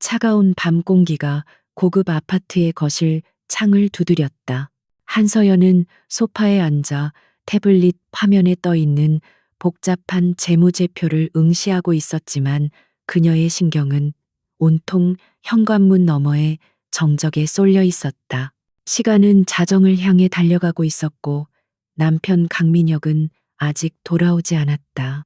차가운 밤 공기가 고급 아파트의 거실 창을 두드렸다. 한서연은 소파에 앉아 태블릿 화면에 떠 있는 복잡한 재무제표를 응시하고 있었지만 그녀의 신경은 온통 현관문 너머에 정적에 쏠려 있었다. 시간은 자정을 향해 달려가고 있었고 남편 강민혁은 아직 돌아오지 않았다.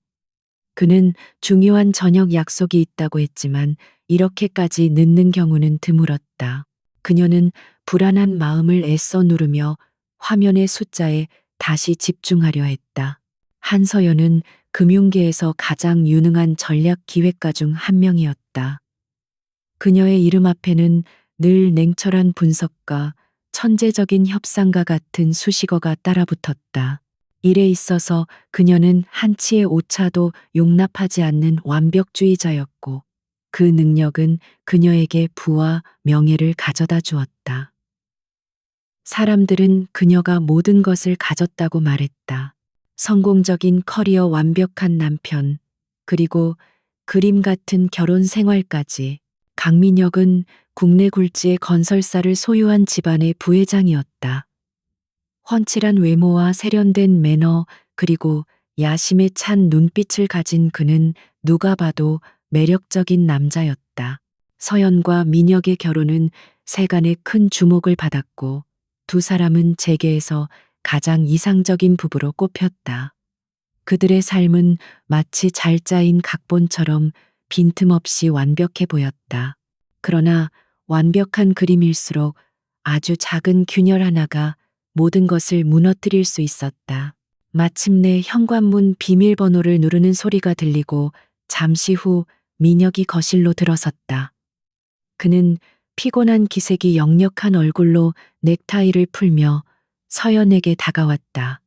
그는 중요한 저녁 약속이 있다고 했지만 이렇게까지 늦는 경우는 드물었다. 그녀는 불안한 마음을 애써 누르며 화면의 숫자에 다시 집중하려 했다. 한서연은 금융계에서 가장 유능한 전략 기획가 중 한 명이었다. 그녀의 이름 앞에는 늘 냉철한 분석과 천재적인 협상과 같은 수식어가 따라붙었다. 일에 있어서 그녀는 한치의 오차도 용납하지 않는 완벽주의자였고 그 능력은 그녀에게 부와 명예를 가져다 주었다. 사람들은 그녀가 모든 것을 가졌다고 말했다. 성공적인 커리어, 완벽한 남편, 그리고 그림 같은 결혼 생활까지. 강민혁은 국내 굴지의 건설사를 소유한 집안의 부회장이었다. 훤칠한 외모와 세련된 매너 그리고 야심에 찬 눈빛을 가진 그는 누가 봐도 매력적인 남자였다. 서연과 민혁의 결혼은 세간의 큰 주목을 받았고 두 사람은 재계에서 가장 이상적인 부부로 꼽혔다. 그들의 삶은 마치 잘 짜인 각본처럼 빈틈없이 완벽해 보였다. 그러나 완벽한 그림일수록 아주 작은 균열 하나가 모든 것을 무너뜨릴 수 있었다. 마침내 현관문 비밀번호를 누르는 소리가 들리고 잠시 후 민혁이 거실로 들어섰다. 그는 피곤한 기색이 역력한 얼굴로 넥타이를 풀며 서연에게 다가왔다.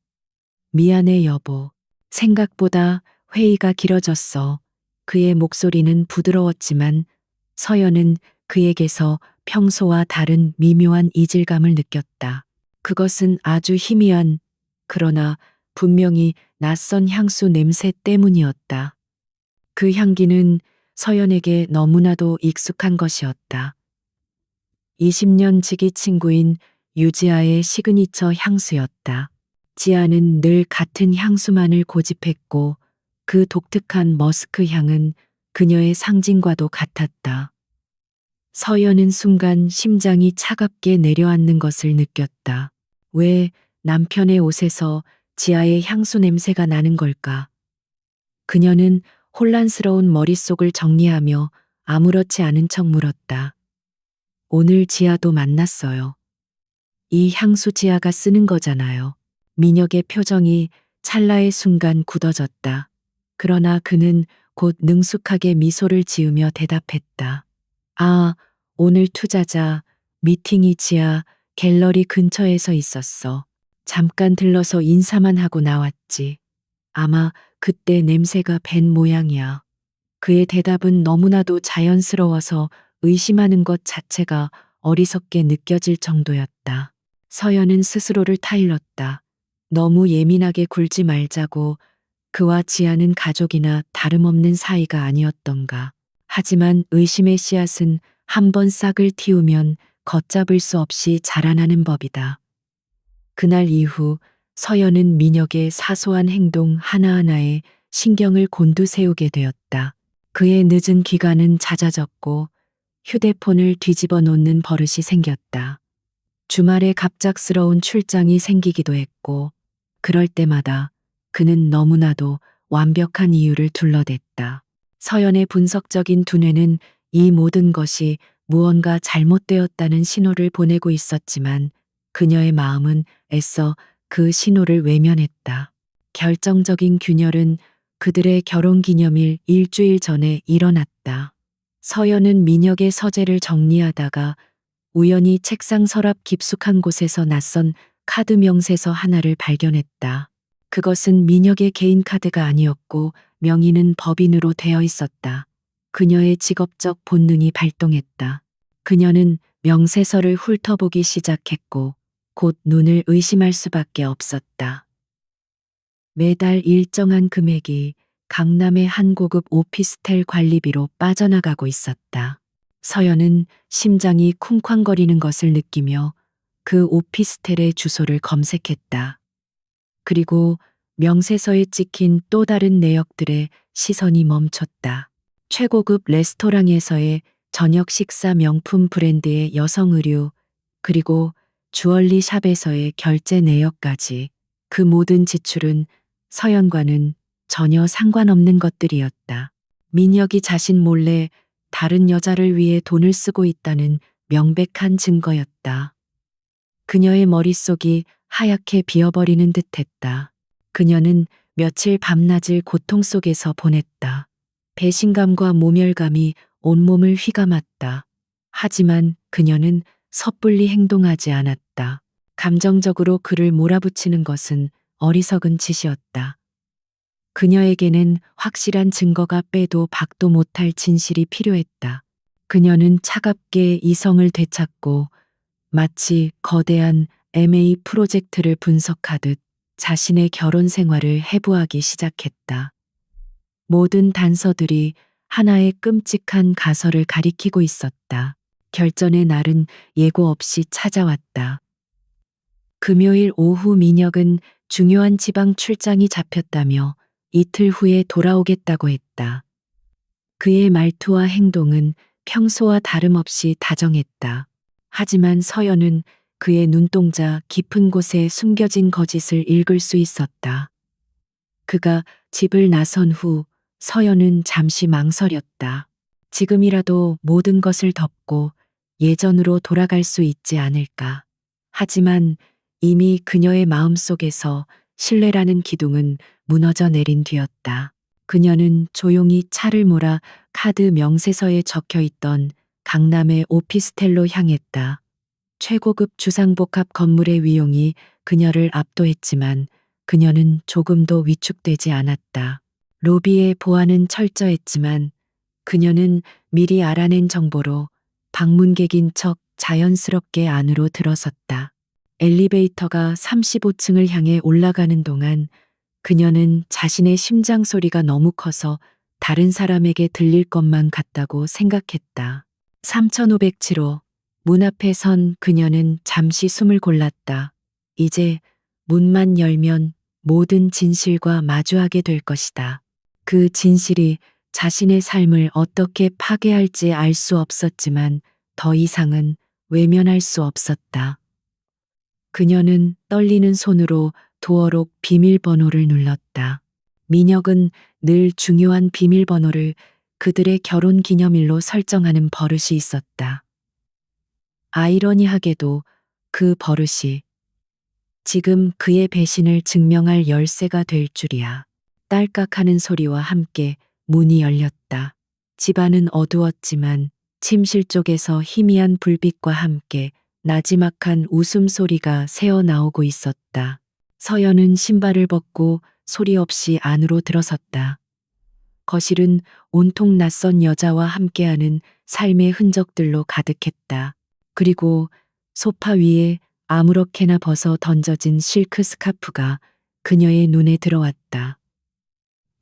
미안해 여보. 생각보다 회의가 길어졌어. 그의 목소리는 부드러웠지만 서연은 그에게서 평소와 다른 미묘한 이질감을 느꼈다. 그것은 아주 희미한, 그러나 분명히 낯선 향수 냄새 때문이었다. 그 향기는 서연에게 너무나도 익숙한 것이었다. 20년 지기 친구인 유지아의 시그니처 향수였다. 지아는 늘 같은 향수만을 고집했고 그 독특한 머스크 향은 그녀의 상징과도 같았다. 서연은 순간 심장이 차갑게 내려앉는 것을 느꼈다. 왜 남편의 옷에서 지아의 향수 냄새가 나는 걸까? 그녀는 혼란스러운 머릿속을 정리하며 아무렇지 않은 척 물었다. 오늘 지아도 만났어요. 이 향수 지아가 쓰는 거잖아요. 민혁의 표정이 찰나의 순간 굳어졌다. 그러나 그는 곧 능숙하게 미소를 지으며 대답했다. 아, 오늘 투자자 미팅이 지하 갤러리 근처에서 있었어. 잠깐 들러서 인사만 하고 나왔지. 아마 그때 냄새가 밴 모양이야. 그의 대답은 너무나도 자연스러워서 의심하는 것 자체가 어리석게 느껴질 정도였다. 서연은 스스로를 타일렀다. 너무 예민하게 굴지 말자고. 그와 지아는 가족이나 다름없는 사이가 아니었던가. 하지만 의심의 씨앗은 한번 싹을 틔우면 걷잡을 수 없이 자라나는 법이다. 그날 이후 서연은 민혁의 사소한 행동 하나하나에 신경을 곤두세우게 되었다. 그의 늦은 귀가는 잦아졌고 휴대폰을 뒤집어 놓는 버릇이 생겼다. 주말에 갑작스러운 출장이 생기기도 했고 그럴 때마다 그는 너무나도 완벽한 이유를 둘러댔다. 서연의 분석적인 두뇌는 이 모든 것이 무언가 잘못되었다는 신호를 보내고 있었지만 그녀의 마음은 애써 그 신호를 외면했다. 결정적인 균열은 그들의 결혼기념일 일주일 전에 일어났다. 서연은 민혁의 서재를 정리하다가 우연히 책상 서랍 깊숙한 곳에서 낯선 카드 명세서 하나를 발견했다. 그것은 민혁의 개인 카드가 아니었고 명의는 법인으로 되어 있었다. 그녀의 직업적 본능이 발동했다. 그녀는 명세서를 훑어보기 시작했고 곧 눈을 의심할 수밖에 없었다. 매달 일정한 금액이 강남의 한 고급 오피스텔 관리비로 빠져나가고 있었다. 서연은 심장이 쿵쾅거리는 것을 느끼며 그 오피스텔의 주소를 검색했다. 그리고 명세서에 찍힌 또 다른 내역들의 시선이 멈췄다. 최고급 레스토랑에서의 저녁 식사, 명품 브랜드의 여성 의류, 그리고 주얼리 샵에서의 결제 내역까지. 그 모든 지출은 서연과는 전혀 상관없는 것들이었다. 민혁이 자신 몰래 다른 여자를 위해 돈을 쓰고 있다는 명백한 증거였다. 그녀의 머릿속이 하얗게 비어버리는 듯했다. 그녀는 며칠 밤낮을 고통 속에서 보냈다. 배신감과 모멸감이 온몸을 휘감았다. 하지만 그녀는 섣불리 행동하지 않았다. 감정적으로 그를 몰아붙이는 것은 어리석은 짓이었다. 그녀에게는 확실한 증거가 빼도 박도 못할 진실이 필요했다. 그녀는 차갑게 이성을 되찾고 마치 거대한 MA 프로젝트를 분석하듯 자신의 결혼 생활을 해부하기 시작했다. 모든 단서들이 하나의 끔찍한 가설을 가리키고 있었다. 결전의 날은 예고 없이 찾아왔다. 금요일 오후 민혁은 중요한 지방 출장이 잡혔다며 이틀 후에 돌아오겠다고 했다. 그의 말투와 행동은 평소와 다름없이 다정했다. 하지만 서연은 그의 눈동자 깊은 곳에 숨겨진 거짓을 읽을 수 있었다. 그가 집을 나선 후 서연은 잠시 망설였다. 지금이라도 모든 것을 덮고 예전으로 돌아갈 수 있지 않을까. 하지만 이미 그녀의 마음속에서 신뢰라는 기둥은 무너져 내린 뒤였다. 그녀는 조용히 차를 몰아 카드 명세서에 적혀 있던 강남의 오피스텔로 향했다. 최고급 주상복합 건물의 위용이 그녀를 압도했지만 그녀는 조금도 위축되지 않았다. 로비의 보안은 철저했지만 그녀는 미리 알아낸 정보로 방문객인 척 자연스럽게 안으로 들어섰다. 엘리베이터가 35층을 향해 올라가는 동안 그녀는 자신의 심장 소리가 너무 커서 다른 사람에게 들릴 것만 같다고 생각했다. 3507호. 문 앞에 선 그녀는 잠시 숨을 골랐다. 이제 문만 열면 모든 진실과 마주하게 될 것이다. 그 진실이 자신의 삶을 어떻게 파괴할지 알 수 없었지만 더 이상은 외면할 수 없었다. 그녀는 떨리는 손으로 도어록 비밀번호를 눌렀다. 민혁은 늘 중요한 비밀번호를 그들의 결혼 기념일로 설정하는 버릇이 있었다. 아이러니하게도 그 버릇이 지금 그의 배신을 증명할 열쇠가 될 줄이야. 딸깍하는 소리와 함께 문이 열렸다. 집안은 어두웠지만 침실 쪽에서 희미한 불빛과 함께 나지막한 웃음소리가 새어나오고 있었다. 서연은 신발을 벗고 소리 없이 안으로 들어섰다. 거실은 온통 낯선 여자와 함께하는 삶의 흔적들로 가득했다. 그리고 소파 위에 아무렇게나 벗어 던져진 실크 스카프가 그녀의 눈에 들어왔다.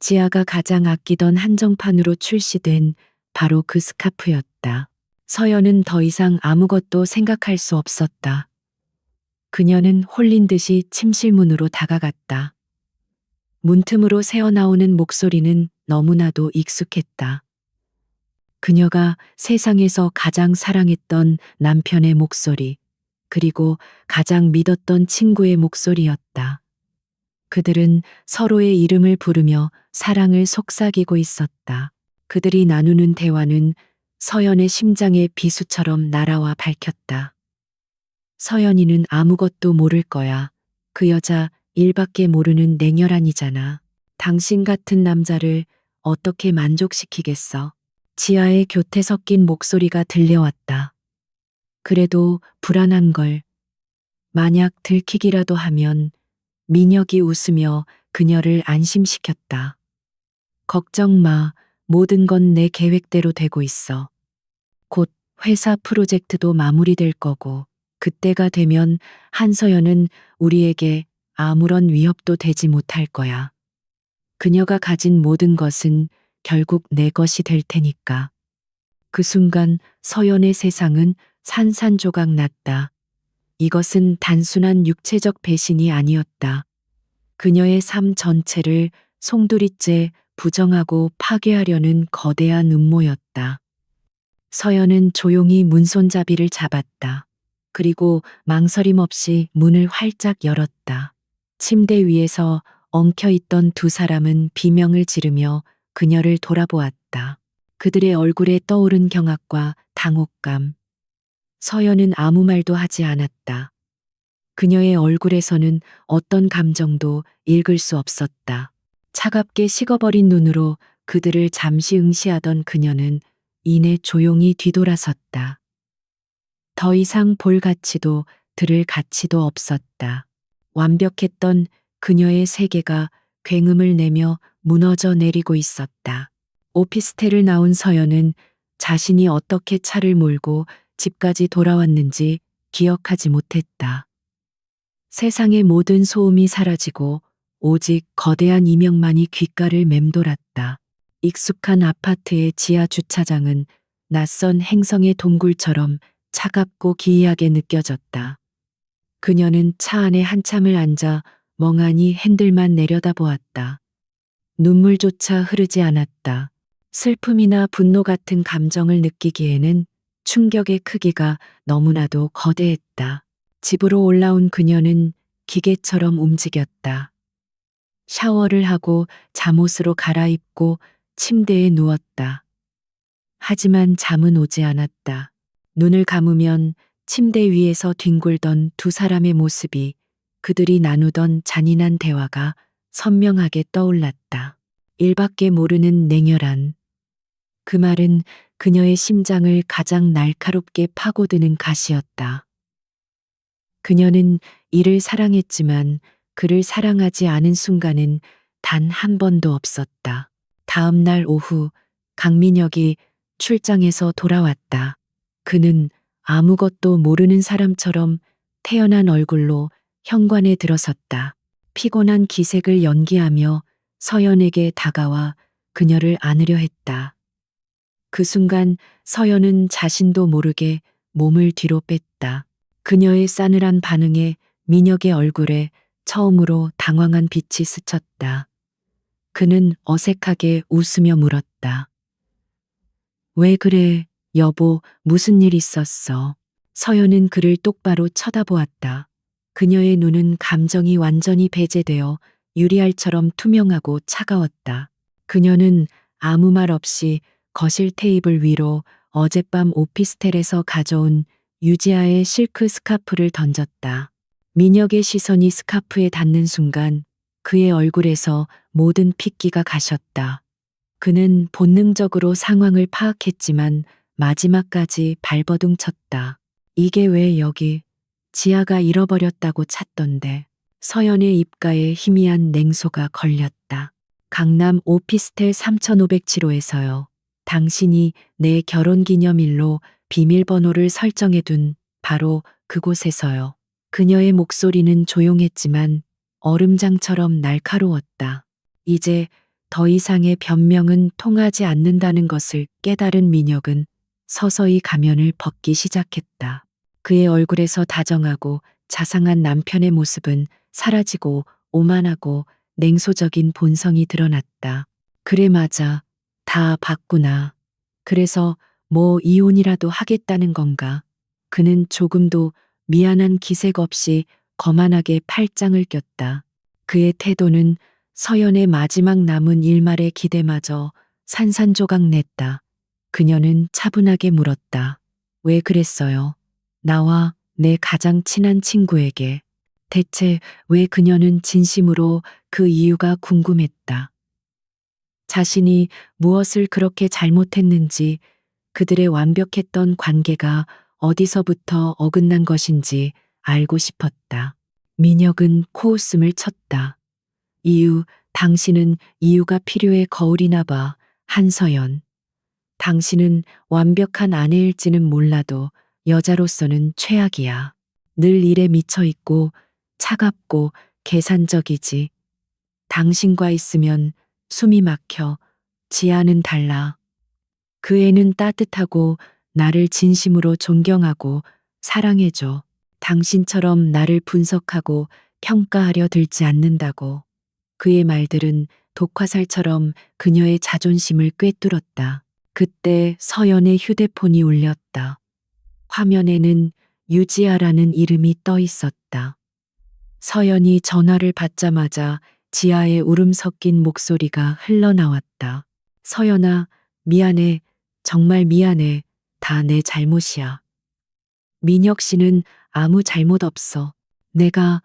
지아가 가장 아끼던 한정판으로 출시된 바로 그 스카프였다. 서연은 더 이상 아무것도 생각할 수 없었다. 그녀는 홀린 듯이 침실문으로 다가갔다. 문틈으로 새어나오는 목소리는 너무나도 익숙했다. 그녀가 세상에서 가장 사랑했던 남편의 목소리, 그리고 가장 믿었던 친구의 목소리였다. 그들은 서로의 이름을 부르며 사랑을 속삭이고 있었다. 그들이 나누는 대화는 서연의 심장의 비수처럼 날아와 밝혔다. 서연이는 아무것도 모를 거야. 그 여자 일밖에 모르는 냉혈한이잖아. 당신 같은 남자를 어떻게 만족시키겠어? 지아의 교태 섞인 목소리가 들려왔다. 그래도 불안한 걸. 만약 들키기라도 하면. 민혁이 웃으며 그녀를 안심시켰다. 걱정 마. 모든 건 내 계획대로 되고 있어. 곧 회사 프로젝트도 마무리될 거고, 그때가 되면 한서연은 우리에게 아무런 위협도 되지 못할 거야. 그녀가 가진 모든 것은 결국 내 것이 될 테니까. 그 순간 서연의 세상은 산산조각 났다. 이것은 단순한 육체적 배신이 아니었다. 그녀의 삶 전체를 송두리째 부정하고 파괴하려는 거대한 음모였다. 서연은 조용히 문손잡이를 잡았다. 그리고 망설임 없이 문을 활짝 열었다. 침대 위에서 엉켜있던 두 사람은 비명을 지르며 그녀를 돌아보았다. 그들의 얼굴에 떠오른 경악과 당혹감. 서연은 아무 말도 하지 않았다. 그녀의 얼굴에서는 어떤 감정도 읽을 수 없었다. 차갑게 식어버린 눈으로 그들을 잠시 응시하던 그녀는 이내 조용히 뒤돌아섰다. 더 이상 볼 가치도 들을 가치도 없었다. 완벽했던 그녀의 세계가 굉음을 내며 무너져 내리고 있었다. 오피스텔을 나온 서연은 자신이 어떻게 차를 몰고 집까지 돌아왔는지 기억하지 못했다. 세상의 모든 소음이 사라지고 오직 거대한 이명만이 귓가를 맴돌았다. 익숙한 아파트의 지하 주차장은 낯선 행성의 동굴처럼 차갑고 기이하게 느껴졌다. 그녀는 차 안에 한참을 앉아 멍하니 핸들만 내려다보았다. 눈물조차 흐르지 않았다. 슬픔이나 분노 같은 감정을 느끼기에는 충격의 크기가 너무나도 거대했다. 집으로 올라온 그녀는 기계처럼 움직였다. 샤워를 하고 잠옷으로 갈아입고 침대에 누웠다. 하지만 잠은 오지 않았다. 눈을 감으면 침대 위에서 뒹굴던 두 사람의 모습이, 그들이 나누던 잔인한 대화가 선명하게 떠올랐다. 일밖에 모르는 냉혈한. 그 말은 그녀의 심장을 가장 날카롭게 파고드는 가시였다. 그녀는 이를 사랑했지만 그를 사랑하지 않은 순간은 단 한 번도 없었다. 다음 날 오후 강민혁이 출장에서 돌아왔다. 그는 아무것도 모르는 사람처럼 태연한 얼굴로 현관에 들어섰다. 피곤한 기색을 연기하며 서연에게 다가와 그녀를 안으려 했다. 그 순간 서연은 자신도 모르게 몸을 뒤로 뺐다. 그녀의 싸늘한 반응에 민혁의 얼굴에 처음으로 당황한 빛이 스쳤다. 그는 어색하게 웃으며 물었다. 왜 그래, 여보, 무슨 일 있었어? 서연은 그를 똑바로 쳐다보았다. 그녀의 눈은 감정이 완전히 배제되어 유리알처럼 투명하고 차가웠다. 그녀는 아무 말 없이 거실 테이블 위로 어젯밤 오피스텔에서 가져온 유지아의 실크 스카프를 던졌다. 민혁의 시선이 스카프에 닿는 순간 그의 얼굴에서 모든 핏기가 가셨다. 그는 본능적으로 상황을 파악했지만 마지막까지 발버둥 쳤다. 이게 왜 여기? 지아가 잃어버렸다고 찾던데. 서연의 입가에 희미한 냉소가 걸렸다. 강남 오피스텔 3507호에서요. 당신이 내 결혼기념일로 비밀번호를 설정해둔 바로 그곳에서요. 그녀의 목소리는 조용했지만 얼음장처럼 날카로웠다. 이제 더 이상의 변명은 통하지 않는다는 것을 깨달은 민혁은 서서히 가면을 벗기 시작했다. 그의 얼굴에서 다정하고 자상한 남편의 모습은 사라지고 오만하고 냉소적인 본성이 드러났다. 그래, 맞아. 다 봤구나. 그래서 뭐 이혼이라도 하겠다는 건가? 그는 조금도 미안한 기색 없이 거만하게 팔짱을 꼈다. 그의 태도는 서연의 마지막 남은 일말의 기대마저 산산조각 냈다. 그녀는 차분하게 물었다. 왜 그랬어요? 나와 내 가장 친한 친구에게. 대체 왜? 그녀는 진심으로 그 이유가 궁금했다. 자신이 무엇을 그렇게 잘못했는지, 그들의 완벽했던 관계가 어디서부터 어긋난 것인지 알고 싶었다. 민혁은 코웃음을 쳤다. 이유, 당신은 이유가 필요해. 거울이나 봐. 한서연. 당신은 완벽한 아내일지는 몰라도 여자로서는 최악이야. 늘 일에 미쳐 있고 차갑고 계산적이지. 당신과 있으면 숨이 막혀. 지아는 달라. 그 애는 따뜻하고 나를 진심으로 존경하고 사랑해줘. 당신처럼 나를 분석하고 평가하려 들지 않는다고. 그의 말들은 독화살처럼 그녀의 자존심을 꿰뚫었다. 그때 서연의 휴대폰이 울렸다. 화면에는 유지아라는 이름이 떠 있었다. 서연이 전화를 받자마자 지아의 울음 섞인 목소리가 흘러나왔다. 서연아, 미안해. 정말 미안해. 다 내 잘못이야. 민혁 씨는 아무 잘못 없어. 내가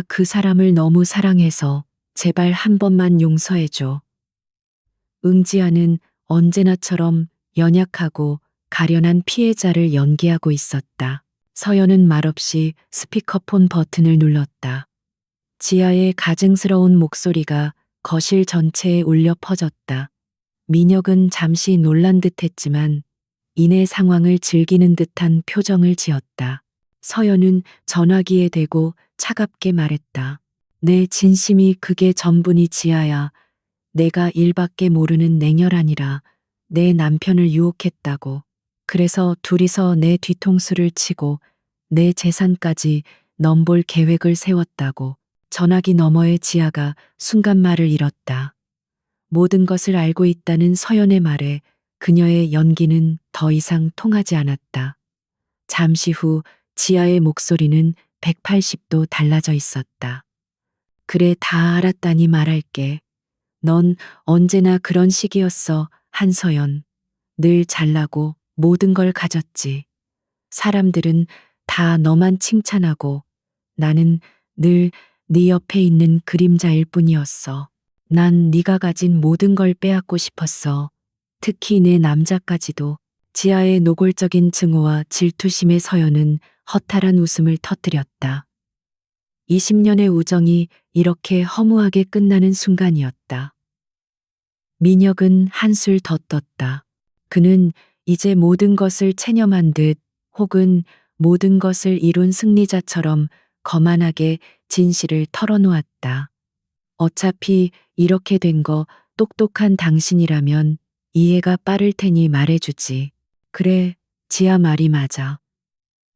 그 사람을 너무 사랑해서 제발 한 번만 용서해줘. 응지아는 언제나처럼 연약하고 가련한 피해자를 연기하고 있었다. 서연은 말없이 스피커폰 버튼을 눌렀다. 지아의 가증스러운 목소리가 거실 전체에 울려 퍼졌다. 민혁은 잠시 놀란 듯 했지만 이내 상황을 즐기는 듯한 표정을 지었다. 서연은 전화기에 대고 차갑게 말했다. 내 진심이 그게 전부니 지아야. 내가 일밖에 모르는 냉혈아니라 내 남편을 유혹했다고. 그래서 둘이서 내 뒤통수를 치고 내 재산까지 넘볼 계획을 세웠다고. 전화기 너머의 지아가 순간 말을 잃었다. 모든 것을 알고 있다는 서연의 말에 그녀의 연기는 더 이상 통하지 않았다. 잠시 후 지아의 목소리는 180도 달라져 있었다. 그래, 다 알았다니 말할게. 넌 언제나 그런 식이었어, 한서연. 늘 잘나고 모든 걸 가졌지. 사람들은 다 너만 칭찬하고 나는 늘 네 옆에 있는 그림자일 뿐이었어. 난 네가 가진 모든 걸 빼앗고 싶었어. 특히 내 남자까지도. 지아의 노골적인 증오와 질투심에 서연은 허탈한 웃음을 터뜨렸다. 20년의 우정이 이렇게 허무하게 끝나는 순간이었다. 민혁은 한술 더 떴다. 그는 이제 모든 것을 체념한 듯 혹은 모든 것을 이룬 승리자처럼 거만하게 진실을 털어놓았다. 어차피 이렇게 된 거 똑똑한 당신이라면 이해가 빠를 테니 말해주지. 그래, 지아 말이 맞아.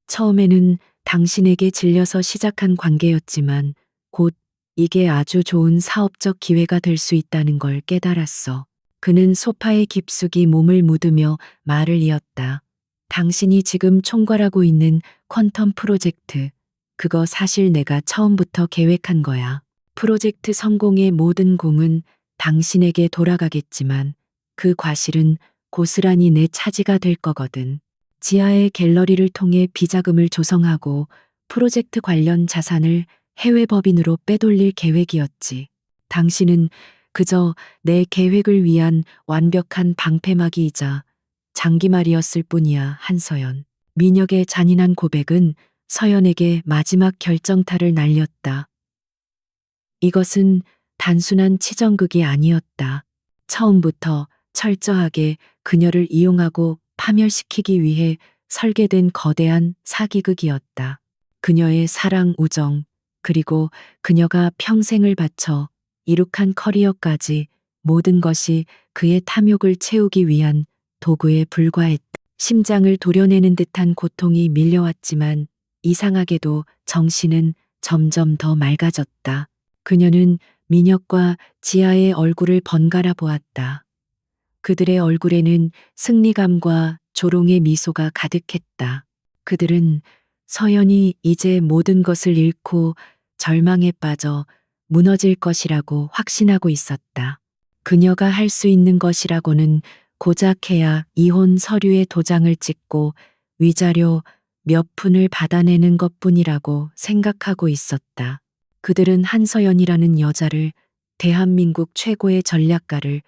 처음에는 당신에게 질려서 시작한 관계였지만 곧 이게 아주 좋은 사업적 기회가 될 수 있다는 걸 깨달았어. 그는 소파에 깊숙이 몸을 묻으며 말을 이었다. 당신이 지금 총괄하고 있는 퀀텀 프로젝트. 그거 사실 내가 처음부터 계획한 거야. 프로젝트 성공의 모든 공은 당신에게 돌아가겠지만 그 과실은 고스란히 내 차지가 될 거거든. 지하의 갤러리를 통해 비자금을 조성하고 프로젝트 관련 자산을 해외 법인으로 빼돌릴 계획이었지. 당신은 그저 내 계획을 위한 완벽한 방패막이이자 장기말이었을 뿐이야, 한서연. 민혁의 잔인한 고백은 서연에게 마지막 결정타를 날렸다. 이것은 단순한 치정극이 아니었다. 처음부터 철저하게 그녀를 이용하고 파멸시키기 위해 설계된 거대한 사기극이었다. 그녀의 사랑, 우정, 그리고 그녀가 평생을 바쳐 이룩한 커리어까지 모든 것이 그의 탐욕을 채우기 위한 도구에 불과했다. 심장을 도려내는 듯한 고통이 밀려왔지만 이상하게도 정신은 점점 더 맑아졌다. 그녀는 민혁과 지아의 얼굴을 번갈아 보았다. 그들의 얼굴에는 승리감과 조롱의 미소가 가득했다. 그들은 서연이 이제 모든 것을 잃고 절망에 빠져 무너질 것이라고 확신하고 있었다. 그녀가 할 수 있는 것이라고는 고작 해야 이혼 서류에 도장을 찍고 위자료 몇 푼을 받아내는 것뿐이라고 생각하고 있었다. 그들은 한서연이라는 여자를, 대한민국 최고의 전략가를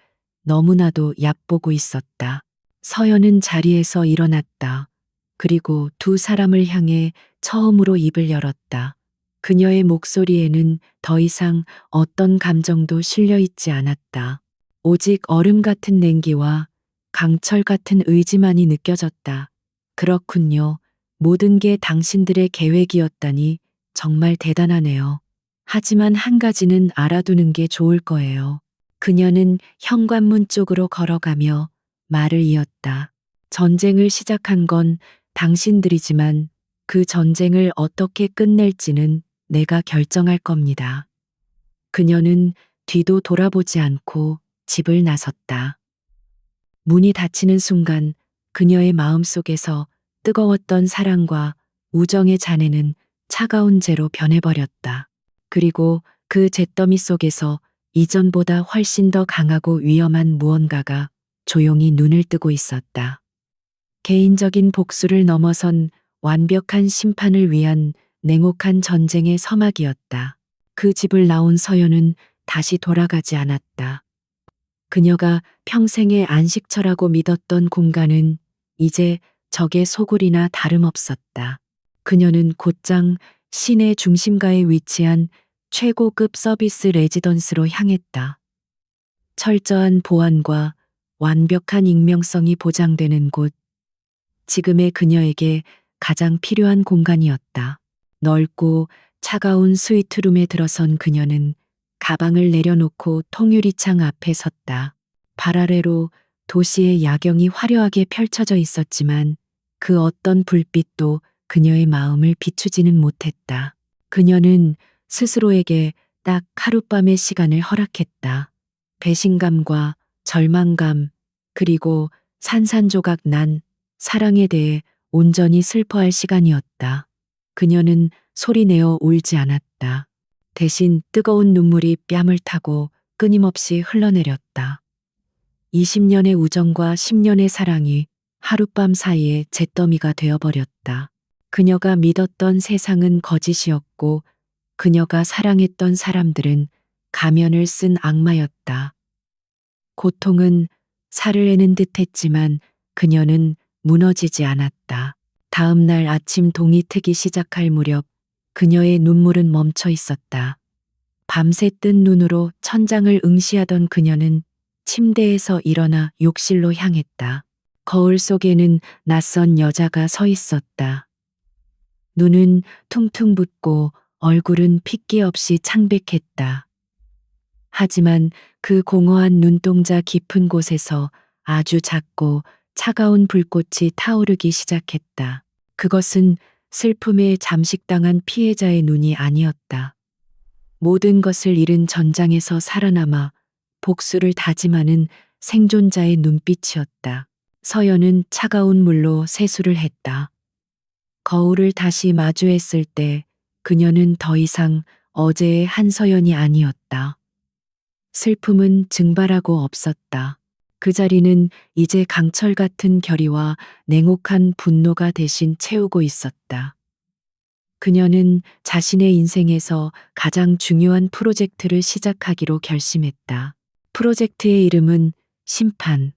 너무나도 얕보고 있었다. 서연은 자리에서 일어났다. 그리고 두 사람을 향해 처음으로 입을 열었다. 그녀의 목소리에는 더 이상 어떤 감정도 실려 있지 않았다. 오직 얼음 같은 냉기와 강철 같은 의지만이 느껴졌다. 그렇군요. 모든 게 당신들의 계획이었다니 정말 대단하네요. 하지만 한 가지는 알아두는 게 좋을 거예요. 그녀는 현관문 쪽으로 걸어가며 말을 이었다. 전쟁을 시작한 건 당신들이지만 그 전쟁을 어떻게 끝낼지는 내가 결정할 겁니다. 그녀는 뒤도 돌아보지 않고 집을 나섰다. 문이 닫히는 순간 그녀의 마음속에서 뜨거웠던 사랑과 우정의 잔해는 차가운 재로 변해버렸다. 그리고 그 잿더미 속에서 이전보다 훨씬 더 강하고 위험한 무언가가 조용히 눈을 뜨고 있었다. 개인적인 복수를 넘어선 완벽한 심판을 위한 냉혹한 전쟁의 서막이었다. 그 집을 나온 서연은 다시 돌아가지 않았다. 그녀가 평생의 안식처라고 믿었던 공간은 이제 적의 소굴이나 다름없었다. 그녀는 곧장 시내 중심가에 위치한 최고급 서비스 레지던스로 향했다. 철저한 보안과 완벽한 익명성이 보장되는 곳. 지금의 그녀에게 가장 필요한 공간이었다. 넓고 차가운 스위트룸에 들어선 그녀는 가방을 내려놓고 통유리창 앞에 섰다. 발 아래로 도시의 야경이 화려하게 펼쳐져 있었지만 그 어떤 불빛도 그녀의 마음을 비추지는 못했다. 그녀는 스스로에게 딱 하룻밤의 시간을 허락했다. 배신감과 절망감, 그리고 산산조각 난 사랑에 대해 온전히 슬퍼할 시간이었다. 그녀는 소리내어 울지 않았다. 대신 뜨거운 눈물이 뺨을 타고 끊임없이 흘러내렸다. 20년의 우정과 10년의 사랑이 하룻밤 사이에 잿더미가 되어버렸다. 그녀가 믿었던 세상은 거짓이었고 그녀가 사랑했던 사람들은 가면을 쓴 악마였다. 고통은 살을 에는 듯 했지만 그녀는 무너지지 않았다. 다음 날 아침 동이 트기 시작할 무렵 그녀의 눈물은 멈춰 있었다. 밤새 뜬 눈으로 천장을 응시하던 그녀는 침대에서 일어나 욕실로 향했다. 거울 속에는 낯선 여자가 서 있었다. 눈은 퉁퉁 붓고 얼굴은 핏기 없이 창백했다. 하지만 그 공허한 눈동자 깊은 곳에서 아주 작고 차가운 불꽃이 타오르기 시작했다. 그것은 슬픔에 잠식당한 피해자의 눈이 아니었다. 모든 것을 잃은 전장에서 살아남아 복수를 다짐하는 생존자의 눈빛이었다. 서연은 차가운 물로 세수를 했다. 거울을 다시 마주했을 때 그녀는 더 이상 어제의 한서연이 아니었다. 슬픔은 증발하고 없었다. 그 자리는 이제 강철 같은 결의와 냉혹한 분노가 대신 채우고 있었다. 그녀는 자신의 인생에서 가장 중요한 프로젝트를 시작하기로 결심했다. 프로젝트의 이름은 심판.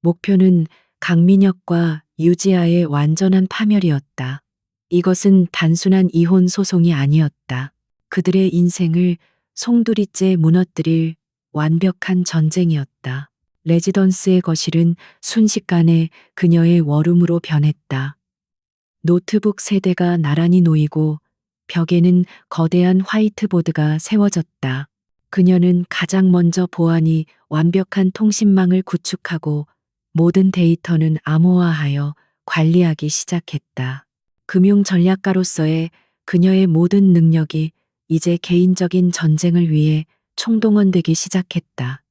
목표는 강민혁과 유지아의 완전한 파멸이었다. 이것은 단순한 이혼 소송이 아니었다. 그들의 인생을 송두리째 무너뜨릴 완벽한 전쟁이었다. 레지던스의 거실은 순식간에 그녀의 워룸으로 변했다. 노트북 세대가 나란히 놓이고 벽에는 거대한 화이트보드가 세워졌다. 그녀는 가장 먼저 보안이 완벽한 통신망을 구축하고 모든 데이터는 암호화하여 관리하기 시작했다. 금융 전략가로서의 그녀의 모든 능력이 이제 개인적인 전쟁을 위해 총동원되기 시작했다.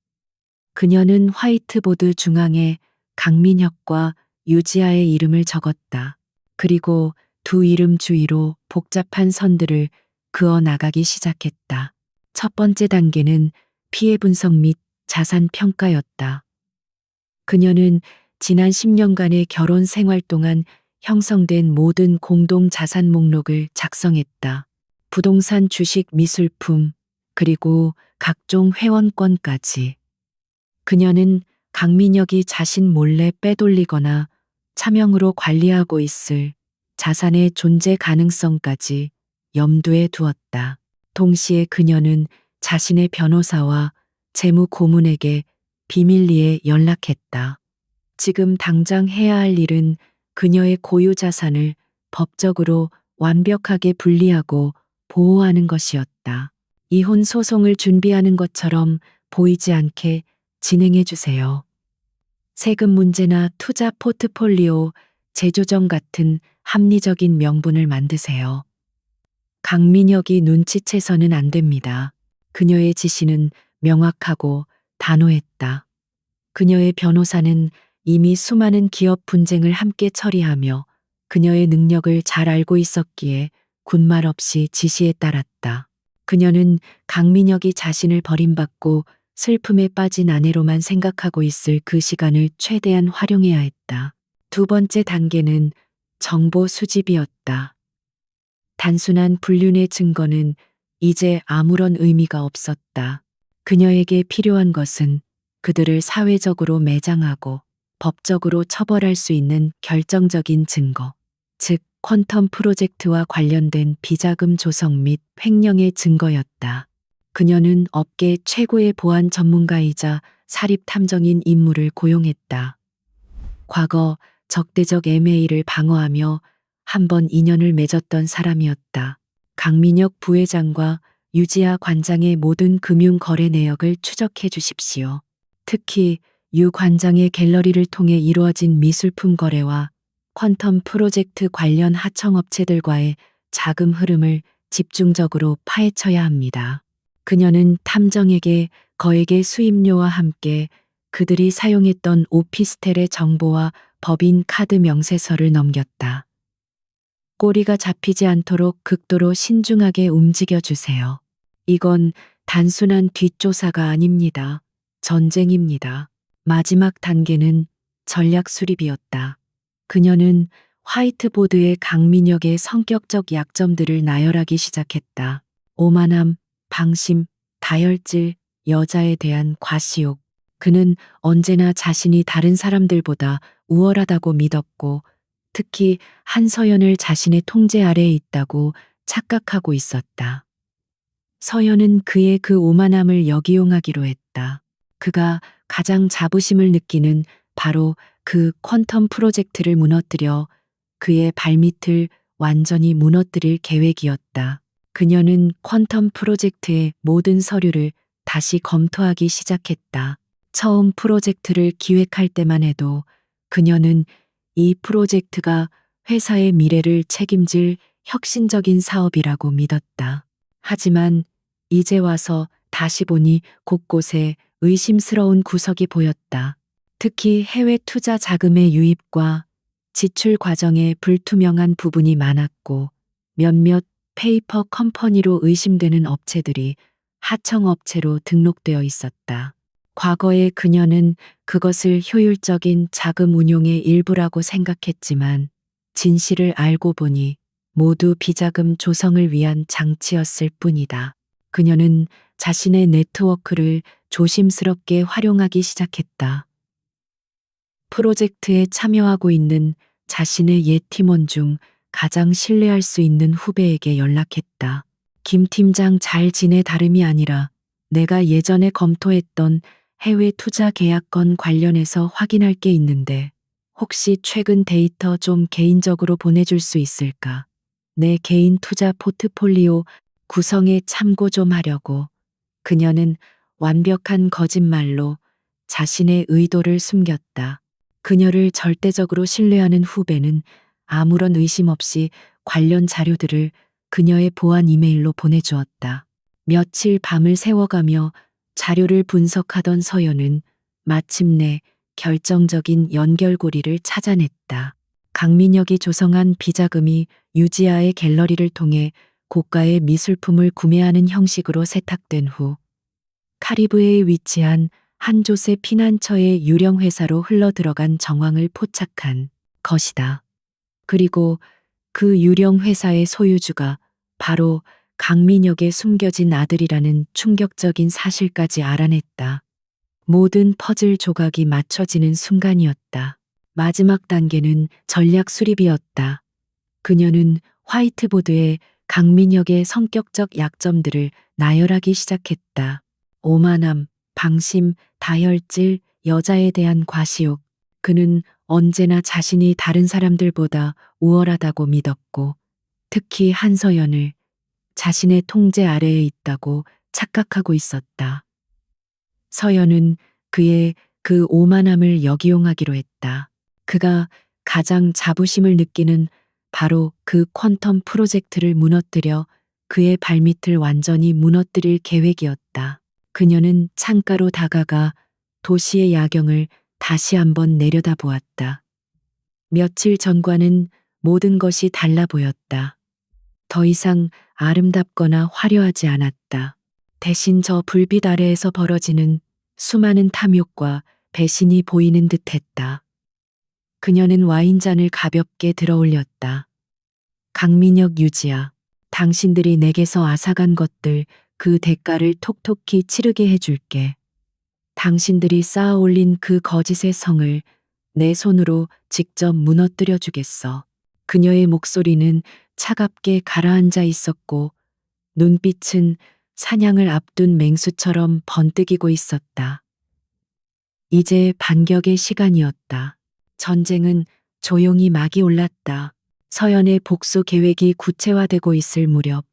그녀는 화이트보드 중앙에 강민혁과 유지아의 이름을 적었다. 그리고 두 이름 주위로 복잡한 선들을 그어 나가기 시작했다. 첫 번째 단계는 피해 분석 및 자산 평가였다. 그녀는 지난 10년간의 결혼 생활 동안 형성된 모든 공동 자산 목록을 작성했다. 부동산, 주식, 미술품, 그리고 각종 회원권까지. 그녀는 강민혁이 자신 몰래 빼돌리거나 차명으로 관리하고 있을 자산의 존재 가능성까지 염두에 두었다. 동시에 그녀는 자신의 변호사와 재무 고문에게 비밀리에 연락했다. 지금 당장 해야 할 일은 그녀의 고유 자산을 법적으로 완벽하게 분리하고 보호하는 것이었다. 이혼 소송을 준비하는 것처럼 보이지 않게 진행해 주세요. 세금 문제나 투자 포트폴리오 재조정 같은 합리적인 명분을 만드세요. 강민혁이 눈치채서는 안 됩니다. 그녀의 지시는 명확하고 단호했다. 그녀의 변호사는 이미 수많은 기업 분쟁을 함께 처리하며 그녀의 능력을 잘 알고 있었기에 군말 없이 지시에 따랐다. 그녀는 강민혁이 자신을 버림받고 슬픔에 빠진 아내로만 생각하고 있을 그 시간을 최대한 활용해야 했다. 두 번째 단계는 정보 수집이었다. 단순한 불륜의 증거는 이제 아무런 의미가 없었다. 그녀에게 필요한 것은 그들을 사회적으로 매장하고 법적으로 처벌할 수 있는 결정적인 증거, 즉 퀀텀 프로젝트와 관련된 비자금 조성 및 횡령의 증거였다. 그녀는 업계 최고의 보안 전문가이자 사립 탐정인 인물을 고용했다. 과거 적대적 M&A를 방어하며 한 번 인연을 맺었던 사람이었다. 강민혁 부회장과 유지아 관장의 모든 금융 거래 내역을 추적해 주십시오. 특히 유 관장의 갤러리를 통해 이루어진 미술품 거래와 퀀텀 프로젝트 관련 하청업체들과의 자금 흐름을 집중적으로 파헤쳐야 합니다. 그녀는 탐정에게 거액의 수임료와 함께 그들이 사용했던 오피스텔의 정보와 법인 카드 명세서를 넘겼다. 꼬리가 잡히지 않도록 극도로 신중하게 움직여 주세요. 이건 단순한 뒷조사가 아닙니다. 전쟁입니다. 마지막 단계는 전략 수립이었다. 그녀는 화이트보드에 강민혁의 성격적 약점들을 나열하기 시작했다. 오만함, 방심, 다혈질, 여자에 대한 과시욕. 그는 언제나 자신이 다른 사람들보다 우월하다고 믿었고, 특히 한서연을 자신의 통제 아래에 있다고 착각하고 있었다. 서연은 그의 그 오만함을 역이용하기로 했다. 그가 가장 자부심을 느끼는 바로 그 퀀텀 프로젝트를 무너뜨려 그의 발밑을 완전히 무너뜨릴 계획이었다. 그녀는 퀀텀 프로젝트의 모든 서류를 다시 검토하기 시작했다. 처음 프로젝트를 기획할 때만 해도 그녀는 이 프로젝트가 회사의 미래를 책임질 혁신적인 사업이라고 믿었다. 하지만 이제 와서 다시 보니 곳곳에 의심스러운 구석이 보였다. 특히 해외 투자 자금의 유입과 지출 과정에 불투명한 부분이 많았고 몇몇 페이퍼 컴퍼니로 의심되는 업체들이 하청업체로 등록되어 있었다. 과거에 그녀는 그것을 효율적인 자금 운용의 일부라고 생각했지만 진실을 알고 보니 모두 비자금 조성을 위한 장치였을 뿐이다. 그녀는 자신의 네트워크를 조심스럽게 활용하기 시작했다. 프로젝트에 참여하고 있는 자신의 옛 팀원 중 가장 신뢰할 수 있는 후배에게 연락했다. 김 팀장 잘 지내 다름이 아니라 내가 예전에 검토했던 해외 투자 계약건 관련해서 확인할 게 있는데 혹시 최근 데이터 좀 개인적으로 보내줄 수 있을까? 내 개인 투자 포트폴리오 구성에 참고 좀 하려고. 그녀는 완벽한 거짓말로 자신의 의도를 숨겼다. 그녀를 절대적으로 신뢰하는 후배는 아무런 의심 없이 관련 자료들을 그녀의 보안 이메일로 보내주었다. 며칠 밤을 새워가며 자료를 분석하던 서연은 마침내 결정적인 연결고리를 찾아냈다. 강민혁이 조성한 비자금이 유지아의 갤러리를 통해 고가의 미술품을 구매하는 형식으로 세탁된 후 카리브해에 위치한 한 조세 피난처의 유령 회사로 흘러들어간 정황을 포착한 것이다. 그리고 그 유령 회사의 소유주가 바로 강민혁의 숨겨진 아들이라는 충격적인 사실까지 알아냈다. 모든 퍼즐 조각이 맞춰지는 순간이었다. 마지막 단계는 전략 수립이었다. 그녀는 화이트보드에 강민혁의 성격적 약점들을 나열하기 시작했다. 오만함, 방심, 다혈질, 여자에 대한 과시욕. 그는 언제나 자신이 다른 사람들보다 우월하다고 믿었고, 특히 한서연을 자신의 통제 아래에 있다고 착각하고 있었다. 서연은 그의 그 오만함을 역이용하기로 했다. 그가 가장 자부심을 느끼는 바로 그 퀀텀 프로젝트를 무너뜨려 그의 발밑을 완전히 무너뜨릴 계획이었다. 그녀는 창가로 다가가 도시의 야경을 다시 한번 내려다보았다. 며칠 전과는 모든 것이 달라 보였다. 더 이상 아름답거나 화려하지 않았다. 대신 저 불빛 아래에서 벌어지는 수많은 탐욕과 배신이 보이는 듯했다. 그녀는 와인잔을 가볍게 들어올렸다. 강민혁, 유지야. 당신들이 내게서 앗아간 것들 그 대가를 톡톡히 치르게 해줄게. 당신들이 쌓아 올린 그 거짓의 성을 내 손으로 직접 무너뜨려 주겠어. 그녀의 목소리는 차갑게 가라앉아 있었고 눈빛은 사냥을 앞둔 맹수처럼 번뜩이고 있었다. 이제 반격의 시간이었다. 전쟁은 조용히 막이 올랐다. 서연의 복수 계획이 구체화되고 있을 무렵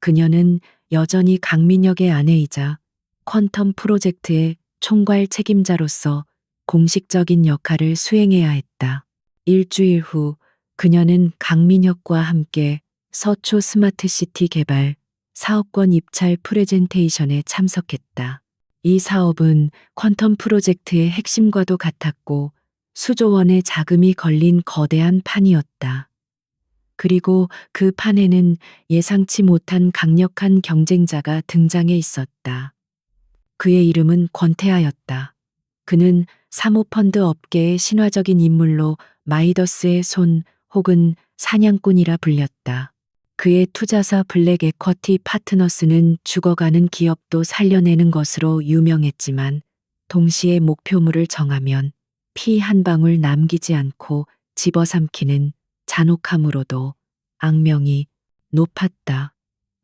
그녀는 여전히 강민혁의 아내이자 퀀텀 프로젝트의 총괄 책임자로서 공식적인 역할을 수행해야 했다. 일주일 후 그녀는 강민혁과 함께 서초 스마트시티 개발 사업권 입찰 프레젠테이션에 참석했다. 이 사업은 퀀텀 프로젝트의 핵심과도 같았고 수조 원의 자금이 걸린 거대한 판이었다. 그리고 그 판에는 예상치 못한 강력한 경쟁자가 등장해 있었다. 그의 이름은 권태하였다. 그는 사모펀드 업계의 신화적인 인물로 마이더스의 손 혹은 사냥꾼이라 불렸다. 그의 투자사 블랙 에쿼티 파트너스는 죽어가는 기업도 살려내는 것으로 유명했지만 동시에 목표물을 정하면 피 한 방울 남기지 않고 집어삼키는 잔혹함으로도 악명이 높았다.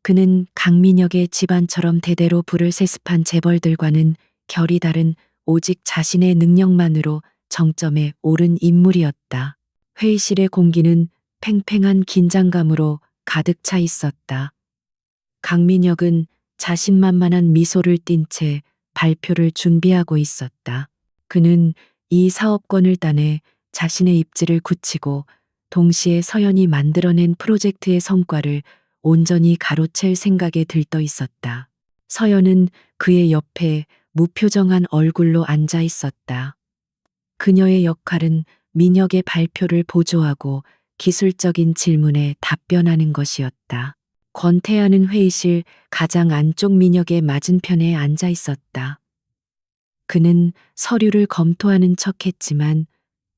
그는 강민혁의 집안처럼 대대로 부를 세습한 재벌들과는 결이 다른 오직 자신의 능력만으로 정점에 오른 인물이었다. 회의실의 공기는 팽팽한 긴장감으로 가득 차 있었다. 강민혁은 자신만만한 미소를 띤 채 발표를 준비하고 있었다. 그는 이 사업권을 따내 자신의 입지를 굳히고 동시에 서연이 만들어낸 프로젝트의 성과를 온전히 가로챌 생각에 들떠 있었다. 서연은 그의 옆에 무표정한 얼굴로 앉아 있었다. 그녀의 역할은 민혁의 발표를 보조하고 기술적인 질문에 답변하는 것이었다. 권태하는 회의실 가장 안쪽 민혁의 맞은편에 앉아 있었다. 그는 서류를 검토하는 척했지만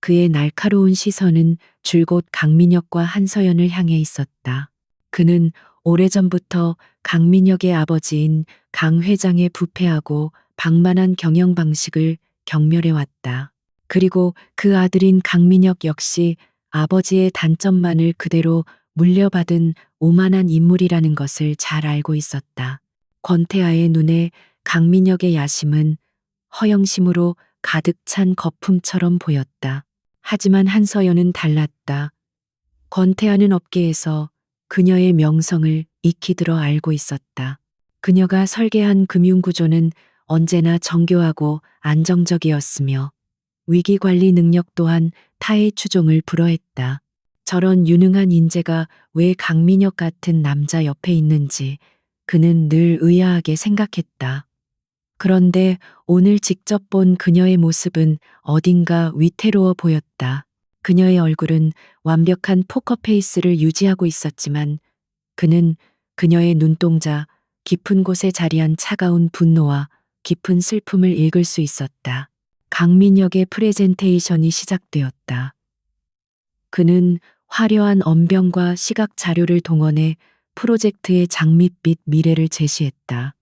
그의 날카로운 시선은 줄곧 강민혁과 한서연을 향해 있었다. 그는 오래전부터 강민혁의 아버지인 강 회장의 부패하고 방만한 경영 방식을 경멸해왔다. 그리고 그 아들인 강민혁 역시 아버지의 단점만을 그대로 물려받은 오만한 인물이라는 것을 잘 알고 있었다. 권태아의 눈에 강민혁의 야심은 허영심으로 가득 찬 거품처럼 보였다. 하지만 한서연은 달랐다. 권태아는 업계에서 그녀의 명성을 익히 들어 알고 있었다. 그녀가 설계한 금융구조는 언제나 정교하고 안정적이었으며 위기관리 능력 또한 타의 추종을 불허했다. 저런 유능한 인재가 왜 강민혁 같은 남자 옆에 있는지 그는 늘 의아하게 생각했다. 그런데 오늘 직접 본 그녀의 모습은 어딘가 위태로워 보였다. 그녀의 얼굴은 완벽한 포커페이스를 유지하고 있었지만 그는 그녀의 눈동자 깊은 곳에 자리한 차가운 분노와 깊은 슬픔을 읽을 수 있었다. 강민혁의 프레젠테이션이 시작되었다. 그는 화려한 언변과 시각 자료를 동원해 프로젝트의 장밋빛 미래를 제시했다.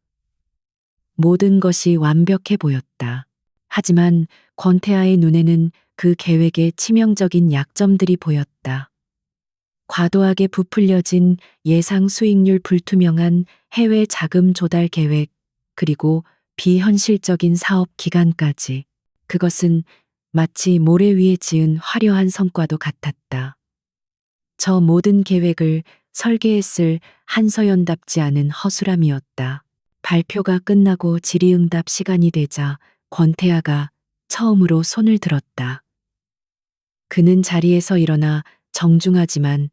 모든 것이 완벽해 보였다. 하지만 권태아의 눈에는 그 계획의 치명적인 약점들이 보였다. 과도하게 부풀려진 예상 수익률 불투명한 해외 자금 조달 계획, 그리고 비현실적인 사업 기간까지. 그것은 마치 모래 위에 지은 화려한 성과도 같았다. 저 모든 계획을 설계했을 한서연답지 않은 허술함이었다. 발표가 끝나고 질의응답 시간이 되자 권태아가 처음으로 손을 들었다. 그는 자리에서 일어나 정중하지만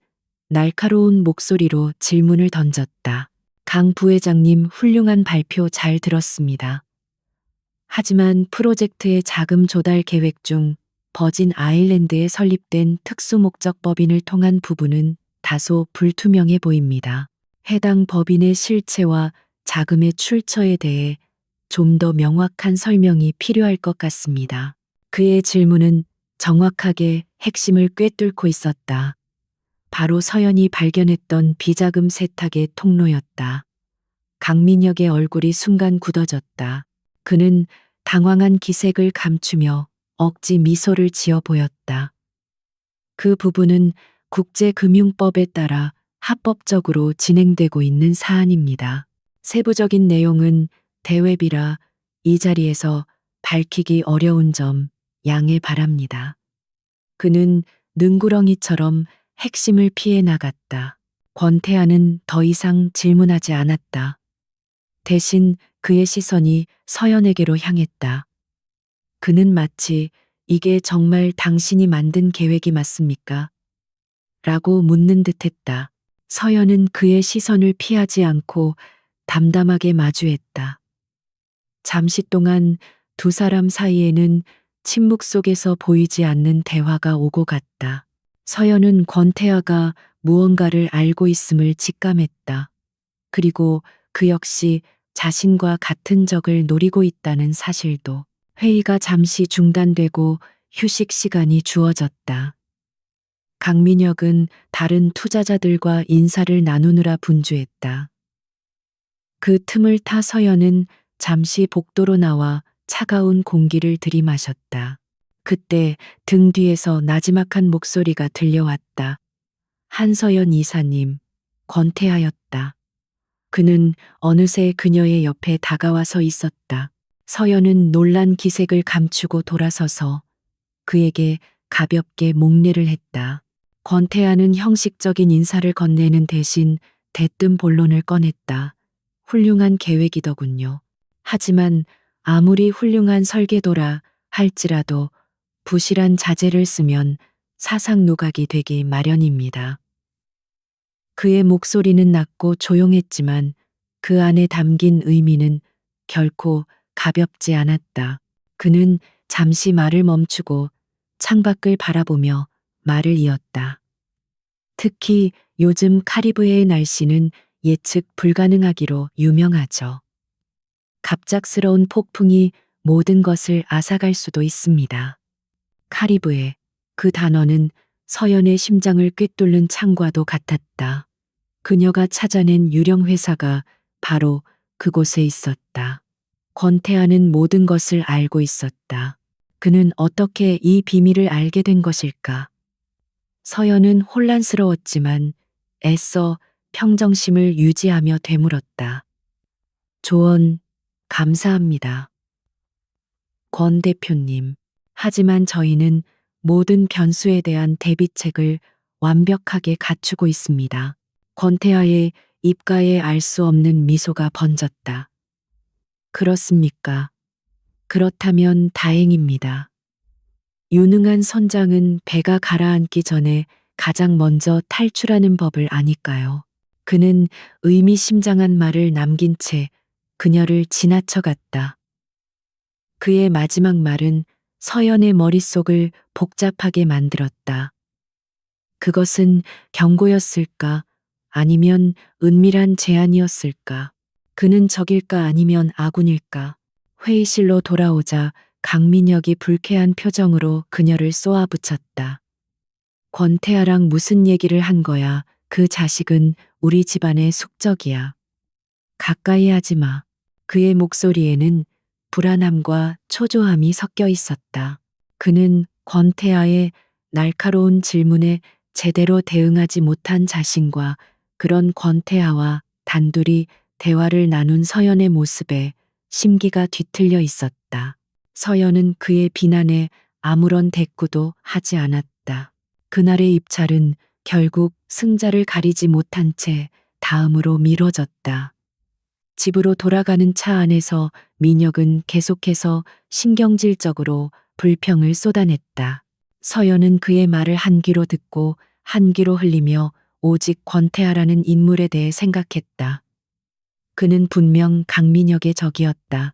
날카로운 목소리로 질문을 던졌다. 강 부회장님, 훌륭한 발표 잘 들었습니다. 하지만 프로젝트의 자금 조달 계획 중 버진 아일랜드에 설립된 특수목적 법인을 통한 부분은 다소 불투명해 보입니다. 해당 법인의 실체와 자금의 출처에 대해 좀 더 명확한 설명이 필요할 것 같습니다. 그의 질문은 정확하게 핵심을 꿰뚫고 있었다. 바로 서연이 발견했던 비자금 세탁의 통로였다. 강민혁의 얼굴이 순간 굳어졌다. 그는 당황한 기색을 감추며 억지 미소를 지어 보였다. 그 부분은 국제금융법에 따라 합법적으로 진행되고 있는 사안입니다. 세부적인 내용은 대외비라 이 자리에서 밝히기 어려운 점 양해 바랍니다. 그는 능구렁이처럼 핵심을 피해 나갔다. 권태아는 더 이상 질문하지 않았다. 대신 그의 시선이 서연에게로 향했다. 그는 마치 이게 정말 당신이 만든 계획이 맞습니까? 라고 묻는 듯 했다. 서연은 그의 시선을 피하지 않고 담담하게 마주했다. 잠시 동안 두 사람 사이에는 침묵 속에서 보이지 않는 대화가 오고 갔다. 서연은 권태아가 무언가를 알고 있음을 직감했다. 그리고 그 역시 자신과 같은 적을 노리고 있다는 사실도. 회의가 잠시 중단되고 휴식 시간이 주어졌다. 강민혁은 다른 투자자들과 인사를 나누느라 분주했다. 그 틈을 타 서연은 잠시 복도로 나와 차가운 공기를 들이마셨다. 그때 등 뒤에서 나지막한 목소리가 들려왔다. 한서연 이사님, 권태하였다. 그는 어느새 그녀의 옆에 다가와 서 있었다. 서연은 놀란 기색을 감추고 돌아서서 그에게 가볍게 목례를 했다. 권태하는 형식적인 인사를 건네는 대신 대뜸 본론을 꺼냈다. 훌륭한 계획이더군요. 하지만 아무리 훌륭한 설계도라 할지라도 부실한 자재를 쓰면 사상 누각이 되기 마련입니다. 그의 목소리는 낮고 조용했지만 그 안에 담긴 의미는 결코 가볍지 않았다. 그는 잠시 말을 멈추고 창밖을 바라보며 말을 이었다. 특히 요즘 카리브해의 날씨는 예측 불가능하기로 유명하죠. 갑작스러운 폭풍이 모든 것을 앗아갈 수도 있습니다. 카리브해, 그 단어는 서연의 심장을 꿰뚫는 창과도 같았다. 그녀가 찾아낸 유령 회사가 바로 그곳에 있었다. 권태하는 모든 것을 알고 있었다. 그는 어떻게 이 비밀을 알게 된 것일까? 서연은 혼란스러웠지만 애써 평정심을 유지하며 되물었다. 조언, 감사합니다. 권 대표님. 하지만 저희는 모든 변수에 대한 대비책을 완벽하게 갖추고 있습니다. 권태하의 입가에 알 수 없는 미소가 번졌다. 그렇습니까? 그렇다면 다행입니다. 유능한 선장은 배가 가라앉기 전에 가장 먼저 탈출하는 법을 아니까요. 그는 의미심장한 말을 남긴 채 그녀를 지나쳐 갔다. 그의 마지막 말은 서연의 머릿속을 복잡하게 만들었다. 그것은 경고였을까? 아니면 은밀한 제안이었을까? 그는 적일까 아니면 아군일까? 회의실로 돌아오자 강민혁이 불쾌한 표정으로 그녀를 쏘아붙였다. 권태아랑 무슨 얘기를 한 거야? 그 자식은 우리 집안의 숙적이야. 가까이 하지 마. 그의 목소리에는 불안함과 초조함이 섞여 있었다. 그는 권태아의 날카로운 질문에 제대로 대응하지 못한 자신과 그런 권태아와 단둘이 대화를 나눈 서연의 모습에 심기가 뒤틀려 있었다. 서연은 그의 비난에 아무런 대꾸도 하지 않았다. 그날의 입찰은 결국 승자를 가리지 못한 채 다음으로 미뤄졌다. 집으로 돌아가는 차 안에서 민혁은 계속해서 신경질적으로 불평을 쏟아냈다. 서연은 그의 말을 한 귀로 듣고 한 귀로 흘리며 오직 권태하라는 인물에 대해 생각했다. 그는 분명 강민혁의 적이었다.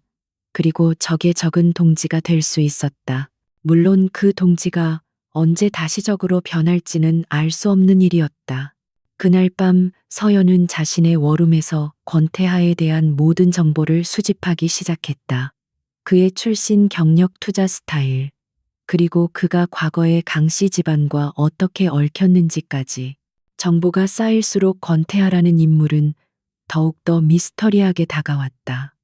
그리고 적의 적은 동지가 될 수 있었다. 물론 그 동지가 언제 다시 적으로 변할지는 알 수 없는 일이었다. 그날 밤 서연은 자신의 워룸에서 권태하에 대한 모든 정보를 수집하기 시작했다. 그의 출신 경력 투자 스타일, 그리고 그가 과거의 강씨 집안과 어떻게 얽혔는지까지. 정보가 쌓일수록 권태하라는 인물은 더욱더 미스터리하게 다가왔다.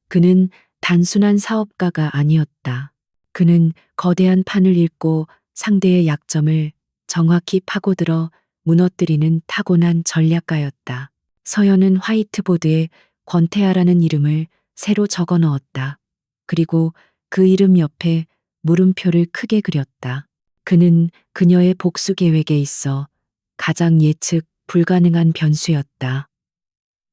그는 단순한 사업가가 아니었다. 그는 거대한 판을 읽고 상대의 약점을 정확히 파고들어 무너뜨리는 타고난 전략가였다. 서연은 화이트보드에 권태하라는 이름을 새로 적어 넣었다. 그리고 그 이름 옆에 물음표를 크게 그렸다. 그는 그녀의 복수 계획에 있어 가장 예측 불가능한 변수였다.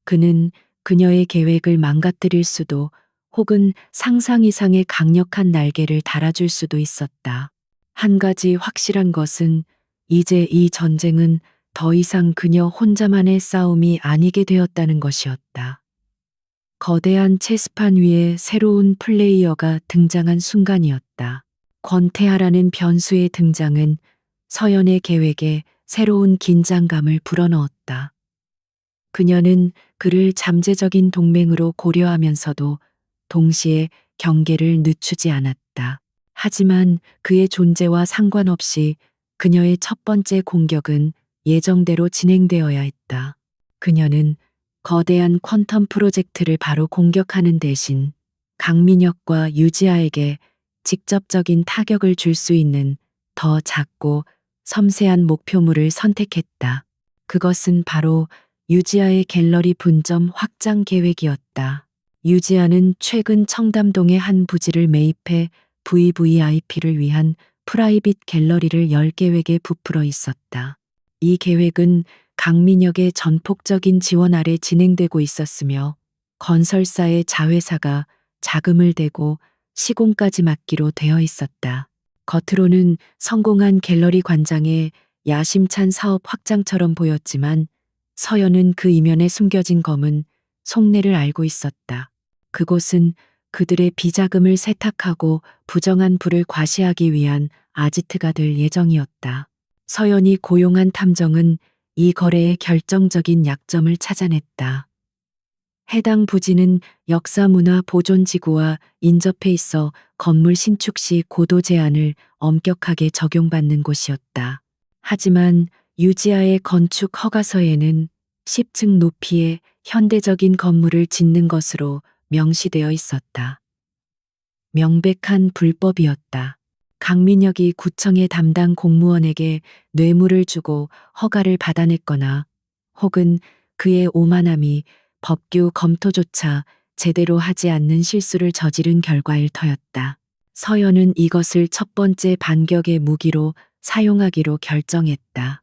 그는 그녀의 계획을 망가뜨릴 수도 혹은 상상 이상의 강력한 날개를 달아줄 수도 있었다. 한 가지 확실한 것은 이제 이 전쟁은 더 이상 그녀 혼자만의 싸움이 아니게 되었다는 것이었다. 거대한 체스판 위에 새로운 플레이어가 등장한 순간이었다. 권태하라는 변수의 등장은 서연의 계획에 새로운 긴장감을 불어넣었다. 그녀는 그를 잠재적인 동맹으로 고려하면서도 동시에 경계를 늦추지 않았다. 하지만 그의 존재와 상관없이 그녀의 첫 번째 공격은 예정대로 진행되어야 했다. 그녀는 거대한 퀀텀 프로젝트를 바로 공격하는 대신 강민혁과 유지아에게 직접적인 타격을 줄 수 있는 더 작고 섬세한 목표물을 선택했다. 그것은 바로 유지아의 갤러리 분점 확장 계획이었다. 유지아는 최근 청담동의 한 부지를 매입해 VVIP를 위한 프라이빗 갤러리를 10계획에 부풀어 있었다. 이 계획은 강민혁의 전폭적인 지원 아래 진행되고 있었으며 건설사의 자회사가 자금을 대고 시공까지 맡기로 되어 있었다. 겉으로는 성공한 갤러리 관장의 야심찬 사업 확장처럼 보였지만 서연은 그 이면에 숨겨진 검은 속내를 알고 있었다. 그곳은 그들의 비자금을 세탁하고 부정한 부를 과시하기 위한 아지트가 될 예정이었다. 서연이 고용한 탐정은 이 거래의 결정적인 약점을 찾아냈다. 해당 부지는 역사문화 보존지구와 인접해 있어 건물 신축 시 고도 제한을 엄격하게 적용받는 곳이었다. 하지만 유지아의 건축 허가서에는 10층 높이의 현대적인 건물을 짓는 것으로 명시되어 있었다. 명백한 불법이었다. 강민혁이 구청의 담당 공무원에게 뇌물을 주고 허가를 받아냈거나 혹은 그의 오만함이 법규 검토조차 제대로 하지 않는 실수를 저지른 결과일 터였다. 서연은 이것을 첫 번째 반격의 무기로 사용하기로 결정했다.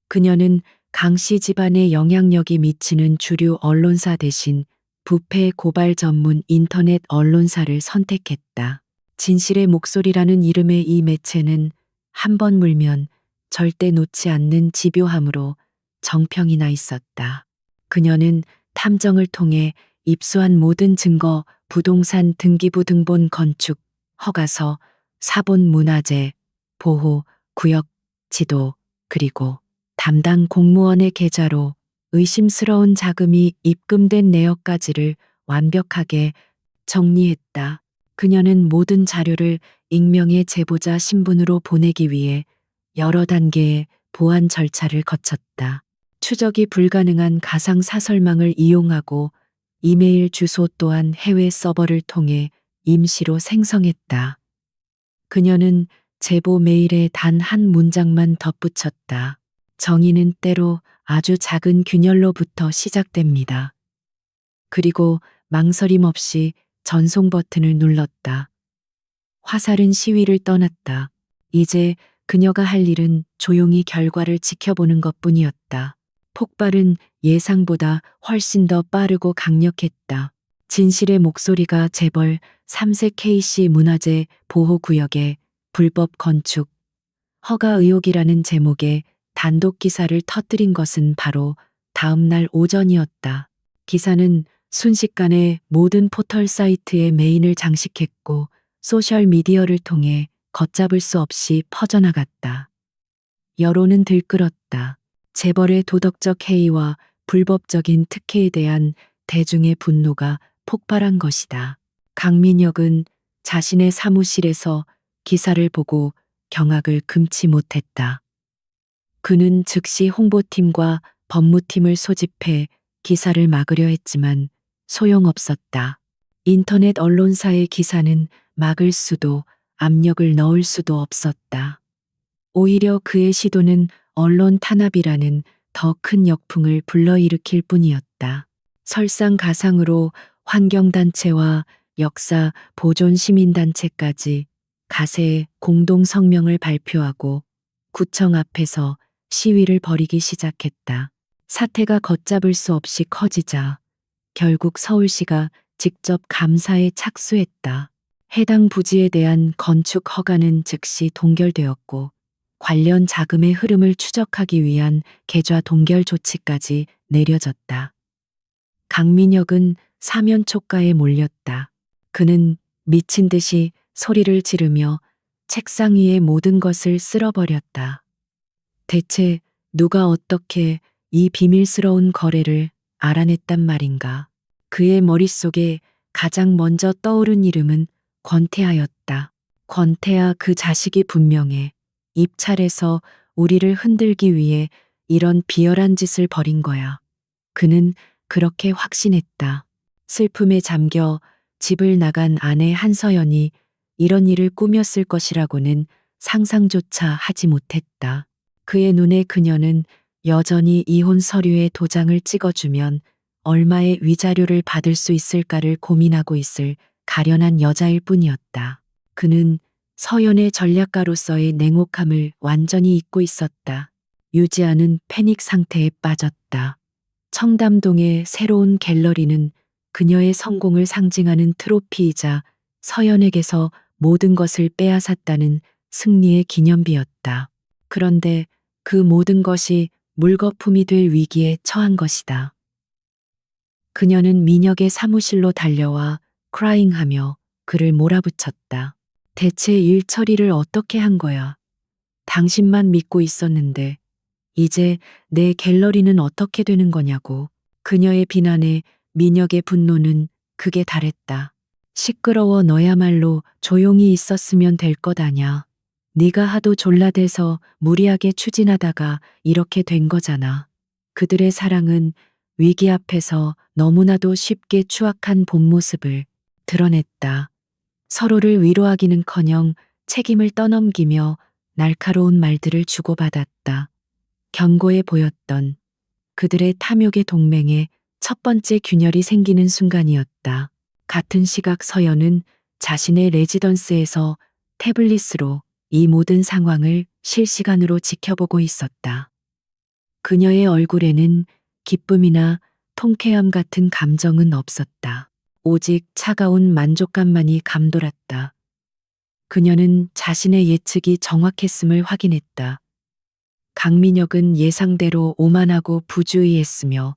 그녀는 강씨 집안의 영향력이 미치는 주류 언론사 대신 부패 고발 전문 인터넷 언론사를 선택했다. 진실의 목소리라는 이름의 이 매체는 한 번 물면 절대 놓지 않는 집요함으로 정평이 나 있었다. 그녀는 탐정을 통해 입수한 모든 증거, 부동산 등기부 등본 건축, 허가서, 사본 문화재, 보호, 구역, 지도, 그리고 담당 공무원의 계좌로 의심스러운 자금이 입금된 내역까지를 완벽하게 정리했다. 그녀는 모든 자료를 익명의 제보자 신분으로 보내기 위해 여러 단계의 보안 절차를 거쳤다. 추적이 불가능한 가상 사설망을 이용하고 이메일 주소 또한 해외 서버를 통해 임시로 생성했다. 그녀는 제보 메일에 단 한 문장만 덧붙였다. 정의는 때로 아주 작은 균열로부터 시작됩니다. 그리고 망설임 없이 전송 버튼을 눌렀다. 화살은 시위를 떠났다. 이제 그녀가 할 일은 조용히 결과를 지켜보는 것뿐이었다. 폭발은 예상보다 훨씬 더 빠르고 강력했다. 진실의 목소리가 재벌 3세 KC 문화재 보호구역의 불법 건축 허가 의혹이라는 제목의 단독 기사를 터뜨린 것은 바로 다음 날 오전이었다. 기사는 순식간에 모든 포털 사이트의 메인을 장식했고 소셜 미디어를 통해 걷잡을 수 없이 퍼져나갔다. 여론은 들끓었다. 재벌의 도덕적 해이와 불법적인 특혜에 대한 대중의 분노가 폭발한 것이다. 강민혁은 자신의 사무실에서 기사를 보고 경악을 금치 못했다. 그는 즉시 홍보팀과 법무팀을 소집해 기사를 막으려 했지만 소용없었다. 인터넷 언론사의 기사는 막을 수도 압력을 넣을 수도 없었다. 오히려 그의 시도는 언론 탄압이라는 더 큰 역풍을 불러일으킬 뿐이었다. 설상가상으로 환경단체와 역사 보존 시민단체까지 가세의 공동 성명을 발표하고 구청 앞에서 시위를 벌이기 시작했다. 사태가 걷잡을 수 없이 커지자 결국 서울시가 직접 감사에 착수했다. 해당 부지에 대한 건축 허가는 즉시 동결되었고 관련 자금의 흐름을 추적하기 위한 계좌 동결 조치까지 내려졌다. 강민혁은 사면 촉가에 몰렸다. 그는 미친 듯이 소리를 지르며 책상 위의 모든 것을 쓸어버렸다. 대체 누가 어떻게 이 비밀스러운 거래를 알아냈단 말인가? 그의 머릿속에 가장 먼저 떠오른 이름은 권태하였다. 권태하 그 자식이 분명해. 입찰에서 우리를 흔들기 위해 이런 비열한 짓을 벌인 거야. 그는 그렇게 확신했다. 슬픔에 잠겨 집을 나간 아내 한서연이 이런 일을 꾸몄을 것이라고는 상상조차 하지 못했다. 그의 눈에 그녀는 여전히 이혼 서류에 도장을 찍어주면 얼마의 위자료를 받을 수 있을까를 고민하고 있을 가련한 여자일 뿐이었다. 그는 서연의 전략가로서의 냉혹함을 완전히 잊고 있었다. 유지아는 패닉 상태에 빠졌다. 청담동의 새로운 갤러리는 그녀의 성공을 상징하는 트로피이자 서연에게서 모든 것을 빼앗았다는 승리의 기념비였다. 그런데 그 모든 것이 물거품이 될 위기에 처한 것이다. 그녀는 민혁의 사무실로 달려와 크라잉하며 그를 몰아붙였다. 대체 일 처리를 어떻게 한 거야? 당신만 믿고 있었는데 이제 내 갤러리는 어떻게 되는 거냐고. 그녀의 비난에 민혁의 분노는 극에 달했다. 시끄러워 너야말로 조용히 있었으면 될 것 아냐. 네가 하도 졸라대서 무리하게 추진하다가 이렇게 된 거잖아. 그들의 사랑은 위기 앞에서 너무나도 쉽게 추악한 본 모습을 드러냈다. 서로를 위로하기는커녕 책임을 떠넘기며 날카로운 말들을 주고받았다. 견고해 보였던 그들의 탐욕의 동맹에 첫 번째 균열이 생기는 순간이었다. 같은 시각 서연은 자신의 레지던스에서 태블릿으로 이 모든 상황을 실시간으로 지켜보고 있었다. 그녀의 얼굴에는 기쁨이나 통쾌함 같은 감정은 없었다. 오직 차가운 만족감만이 감돌았다. 그녀는 자신의 예측이 정확했음을 확인했다. 강민혁은 예상대로 오만하고 부주의했으며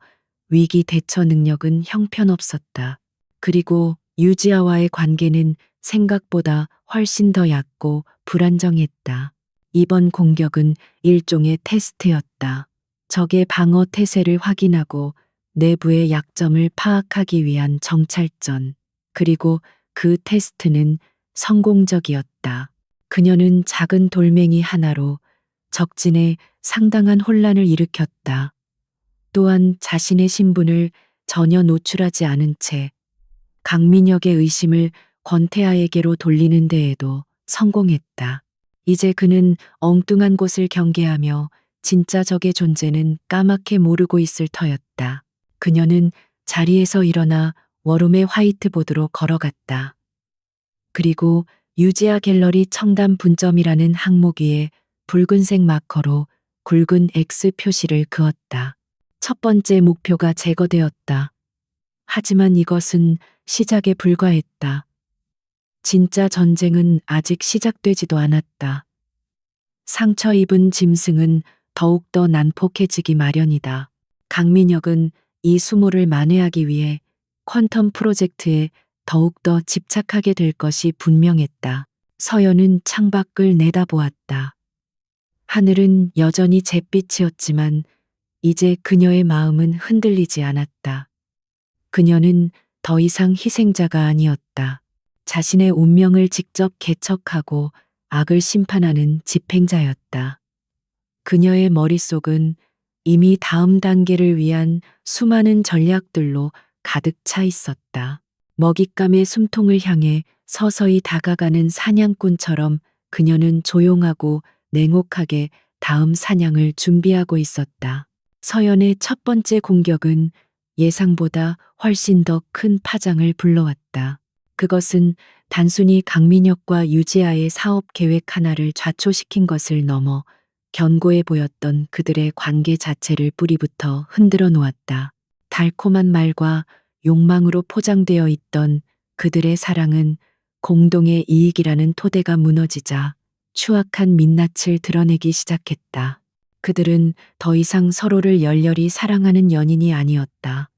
위기 대처 능력은 형편없었다. 그리고 유지아와의 관계는 생각보다 훨씬 더 얕고 불안정했다. 이번 공격은 일종의 테스트였다. 적의 방어 태세를 확인하고 내부의 약점을 파악하기 위한 정찰전. 그리고 그 테스트는 성공적이었다. 그녀는 작은 돌멩이 하나로 적진에 상당한 혼란을 일으켰다. 또한 자신의 신분을 전혀 노출하지 않은 채 강민혁의 의심을 권태하에게로 돌리는 데에도 성공했다. 이제 그는 엉뚱한 곳을 경계하며 진짜 적의 존재는 까맣게 모르고 있을 터였다. 그녀는 자리에서 일어나 워룸의 화이트보드로 걸어갔다. 그리고 유지아 갤러리 청담 분점이라는 항목 위에 붉은색 마커로 굵은 X 표시를 그었다. 첫 번째 목표가 제거되었다. 하지만 이것은 시작에 불과했다. 진짜 전쟁은 아직 시작되지도 않았다. 상처 입은 짐승은 더욱더 난폭해지기 마련이다. 강민혁은 이 수모를 만회하기 위해 퀀텀 프로젝트에 더욱더 집착하게 될 것이 분명했다. 서연은 창밖을 내다보았다. 하늘은 여전히 잿빛이었지만 이제 그녀의 마음은 흔들리지 않았다. 그녀는 더 이상 희생자가 아니었다. 자신의 운명을 직접 개척하고 악을 심판하는 집행자였다. 그녀의 머릿속은 이미 다음 단계를 위한 수많은 전략들로 가득 차 있었다. 먹잇감의 숨통을 향해 서서히 다가가는 사냥꾼처럼 그녀는 조용하고 냉혹하게 다음 사냥을 준비하고 있었다. 서연의 첫 번째 공격은 예상보다 훨씬 더 큰 파장을 불러왔다. 그것은 단순히 강민혁과 유지아의 사업 계획 하나를 좌초시킨 것을 넘어 견고해 보였던 그들의 관계 자체를 뿌리부터 흔들어 놓았다. 달콤한 말과 욕망으로 포장되어 있던 그들의 사랑은 공동의 이익이라는 토대가 무너지자 추악한 민낯을 드러내기 시작했다. 그들은 더 이상 서로를 열렬히 사랑하는 연인이 아니었다.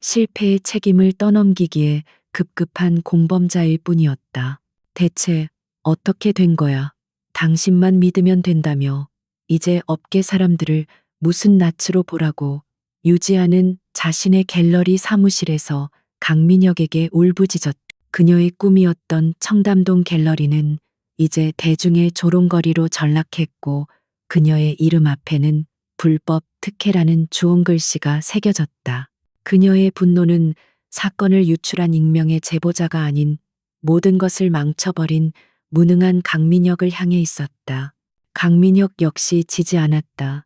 실패의 책임을 떠넘기기에 급급한 공범자일 뿐이었다. 대체 어떻게 된 거야? 당신만 믿으면 된다며 이제 업계 사람들을 무슨 낯으로 보라고. 유지아는 자신의 갤러리 사무실에서 강민혁에게 울부짖었다. 그녀의 꿈이었던 청담동 갤러리는 이제 대중의 조롱거리로 전락했고 그녀의 이름 앞에는 불법 특혜라는 주홍 글씨가 새겨졌다. 그녀의 분노는 사건을 유출한 익명의 제보자가 아닌 모든 것을 망쳐버린 무능한 강민혁을 향해 있었다. 강민혁 역시 지지 않았다.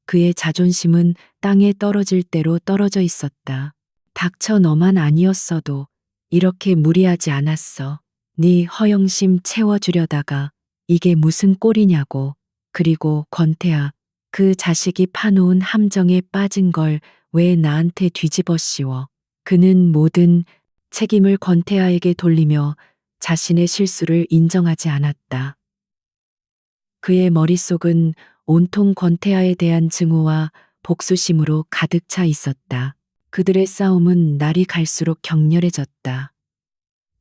그의 자존심은 땅에 떨어질 대로 떨어져 있었다. 닥쳐, 너만 아니었어도 이렇게 무리하지 않았어. 네 허영심 채워주려다가 이게 무슨 꼴이냐고. 그리고 권태아, 그 자식이 파놓은 함정에 빠진 걸 왜 나한테 뒤집어 씌워. 그는 모든 책임을 권태아에게 돌리며 자신의 실수를 인정하지 않았다. 그의 머릿속은 온통 권태아에 대한 증오와 복수심으로 가득 차 있었다. 그들의 싸움은 날이 갈수록 격렬해졌다.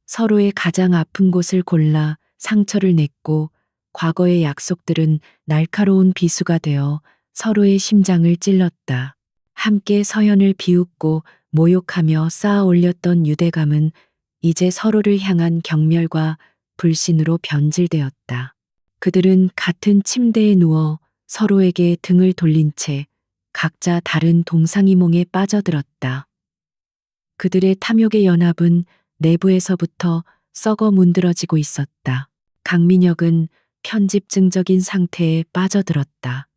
서로의 가장 아픈 곳을 골라 상처를 냈고 과거의 약속들은 날카로운 비수가 되어 서로의 심장을 찔렀다. 함께 서연을 비웃고 모욕하며 쌓아 올렸던 유대감은 이제 서로를 향한 경멸과 불신으로 변질되었다. 그들은 같은 침대에 누워 서로에게 등을 돌린 채 각자 다른 동상이몽에 빠져들었다. 그들의 탐욕의 연합은 내부에서부터 썩어 문드러지고 있었다. 강민혁은 편집증적인 상태에 빠져들었다.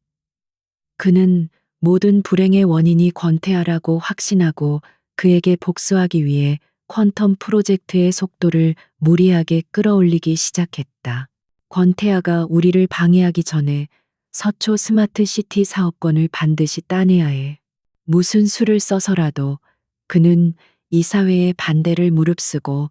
그는 모든 불행의 원인이 권태아라고 확신하고 그에게 복수하기 위해 퀀텀 프로젝트의 속도를 무리하게 끌어올리기 시작했다. 권태아가 우리를 방해하기 전에 서초 스마트 시티 사업권을 반드시 따내야 해. 무슨 수를 써서라도. 그는 이사회의 반대를 무릅쓰고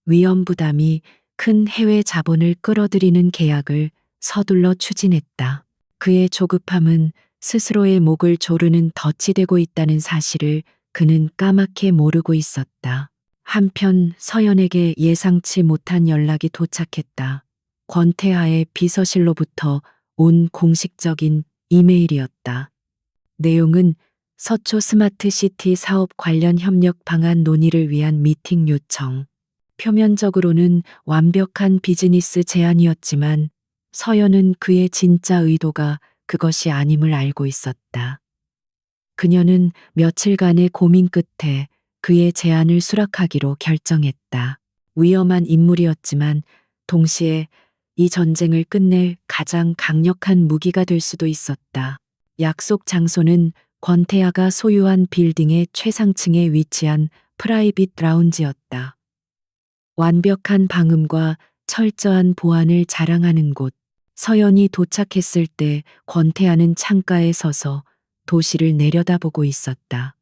위험 부담이 큰 해외 자본을 끌어들이는 계약을 서둘러 추진했다. 그의 조급함은 스스로의 목을 조르는 덫이 되고 있다는 사실을 그는 까맣게 모르고 있었다. 한편 서연에게 예상치 못한 연락이 도착했다. 권태하의 비서실로부터 온 공식적인 이메일이었다. 내용은 서초 스마트 시티 사업 관련 협력 방안 논의를 위한 미팅 요청. 표면적으로는 완벽한 비즈니스 제안이었지만 서연은 그의 진짜 의도가 그것이 아님을 알고 있었다. 그녀는 며칠간의 고민 끝에 그의 제안을 수락하기로 결정했다. 위험한 인물이었지만 동시에 이 전쟁을 끝낼 가장 강력한 무기가 될 수도 있었다. 약속 장소는 권태아가 소유한 빌딩의 최상층에 위치한 프라이빗 라운지였다. 완벽한 방음과 철저한 보안을 자랑하는 곳. 서연이 도착했을 때 권태아는 창가에 서서 도시를 내려다보고 있었다.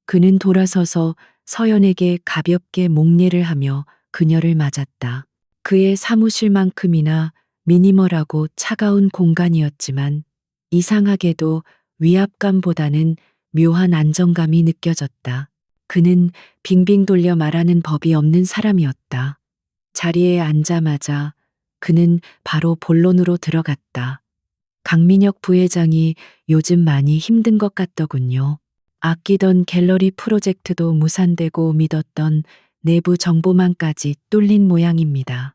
그는 돌아서서 서연에게 가볍게 목례를 하며 그녀를 맞았다. 그의 사무실만큼이나 미니멀하고 차가운 공간이었지만 이상하게도 위압감보다는 묘한 안정감이 느껴졌다. 그는 빙빙 돌려 말하는 법이 없는 사람이었다. 자리에 앉자마자 그는 바로 본론으로 들어갔다. 강민혁 부회장이 요즘 많이 힘든 것 같더군요. 아끼던 갤러리 프로젝트도 무산되고 믿었던 내부 정보망까지 뚫린 모양입니다.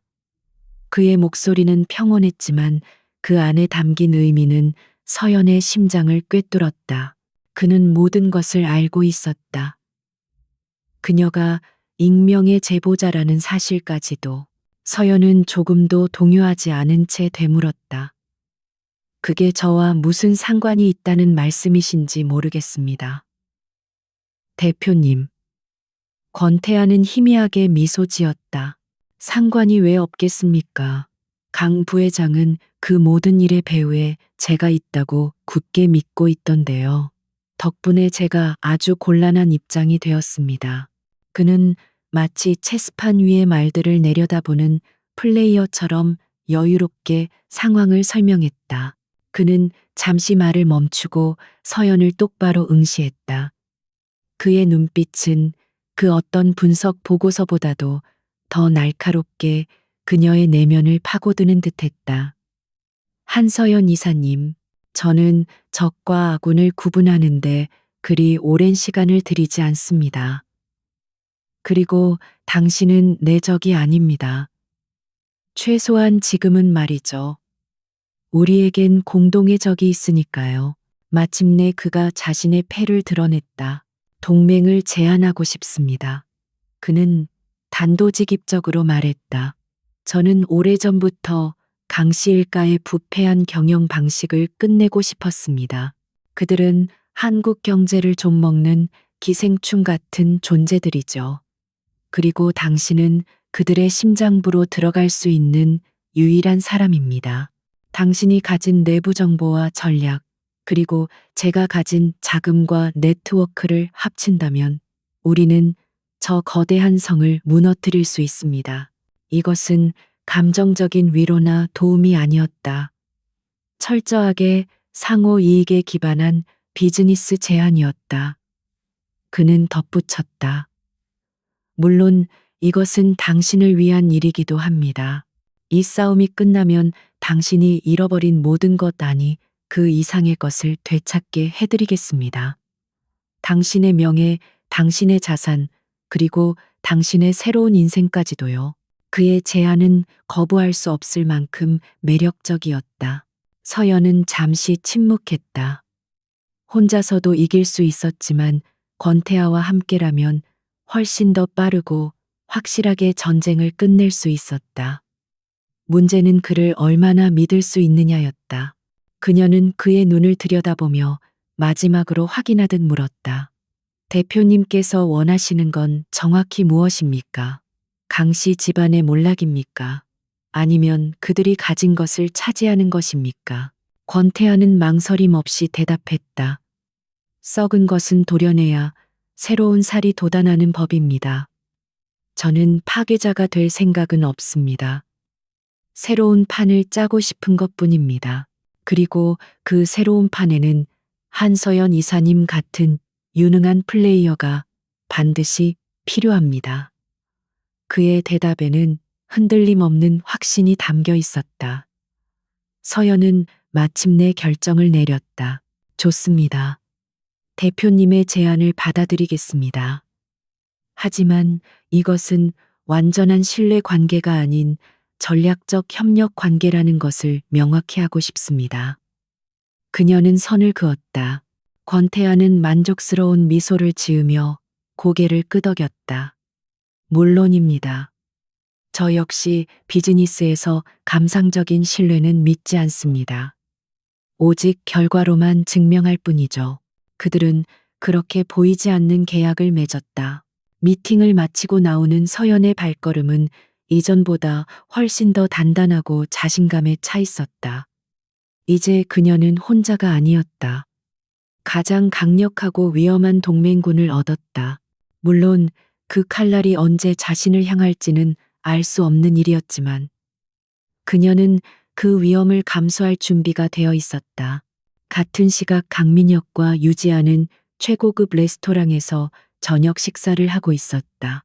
그의 목소리는 평온했지만 그 안에 담긴 의미는 서연의 심장을 꿰뚫었다. 그는 모든 것을 알고 있었다. 그녀가 익명의 제보자라는 사실까지도. 서연은 조금도 동요하지 않은 채 되물었다. 그게 저와 무슨 상관이 있다는 말씀이신지 모르겠습니다. 대표님. 권태하는 희미하게 미소 지었다. 상관이 왜 없겠습니까? 강 부회장은 그 모든 일의 배후에 제가 있다고 굳게 믿고 있던데요. 덕분에 제가 아주 곤란한 입장이 되었습니다. 그는 마치 체스판 위의 말들을 내려다보는 플레이어처럼 여유롭게 상황을 설명했다. 그는 잠시 말을 멈추고 서연을 똑바로 응시했다. 그의 눈빛은 그 어떤 분석 보고서보다도 더 날카롭게 그녀의 내면을 파고드는 듯했다. 한서연 이사님, 저는 적과 아군을 구분하는데 그리 오랜 시간을 들이지 않습니다. 그리고 당신은 내 적이 아닙니다. 최소한 지금은 말이죠. 우리에겐 공동의 적이 있으니까요. 마침내 그가 자신의 패를 드러냈다. 동맹을 제안하고 싶습니다. 그는 단도직입적으로 말했다. 저는 오래전부터 강씨 일가의 부패한 경영 방식을 끝내고 싶었습니다. 그들은 한국 경제를 좀먹는 기생충 같은 존재들이죠. 그리고 당신은 그들의 심장부로 들어갈 수 있는 유일한 사람입니다. 당신이 가진 내부 정보와 전략, 그리고 제가 가진 자금과 네트워크를 합친다면 우리는 저 거대한 성을 무너뜨릴 수 있습니다. 이것은 감정적인 위로나 도움이 아니었다. 철저하게 상호 이익에 기반한 비즈니스 제안이었다. 그는 덧붙였다. 물론 이것은 당신을 위한 일이기도 합니다. 이 싸움이 끝나면 당신이 잃어버린 모든 것 아니 그 이상의 것을 되찾게 해드리겠습니다. 당신의 명예, 당신의 자산, 그리고 당신의 새로운 인생까지도요. 그의 제안은 거부할 수 없을 만큼 매력적이었다. 서연은 잠시 침묵했다. 혼자서도 이길 수 있었지만 권태하와 함께라면 훨씬 더 빠르고 확실하게 전쟁을 끝낼 수 있었다. 문제는 그를 얼마나 믿을 수 있느냐였다. 그녀는 그의 눈을 들여다보며 마지막으로 확인하듯 물었다. 대표님께서 원하시는 건 정확히 무엇입니까? 강씨 집안의 몰락입니까? 아니면 그들이 가진 것을 차지하는 것입니까? 권태하는 망설임 없이 대답했다. 썩은 것은 도려내야 새로운 살이 돋아나는 법입니다. 저는 파괴자가 될 생각은 없습니다. 새로운 판을 짜고 싶은 것뿐입니다. 그리고 그 새로운 판에는 한서연 이사님 같은 유능한 플레이어가 반드시 필요합니다. 그의 대답에는 흔들림 없는 확신이 담겨 있었다. 서연은 마침내 결정을 내렸다. 좋습니다. 대표님의 제안을 받아들이겠습니다. 하지만 이것은 완전한 신뢰 관계가 아닌 전략적 협력 관계라는 것을 명확히 하고 싶습니다. 그녀는 선을 그었다. 권태하는 만족스러운 미소를 지으며 고개를 끄덕였다. 물론입니다. 저 역시 비즈니스에서 감상적인 신뢰는 믿지 않습니다. 오직 결과로만 증명할 뿐이죠. 그들은 그렇게 보이지 않는 계약을 맺었다. 미팅을 마치고 나오는 서연의 발걸음은 이전보다 훨씬 더 단단하고 자신감에 차 있었다. 이제 그녀는 혼자가 아니었다. 가장 강력하고 위험한 동맹군을 얻었다. 물론 그 칼날이 언제 자신을 향할지는 알 수 없는 일이었지만 그녀는 그 위험을 감수할 준비가 되어 있었다. 같은 시각 강민혁과 유지아는 최고급 레스토랑에서 저녁 식사를 하고 있었다.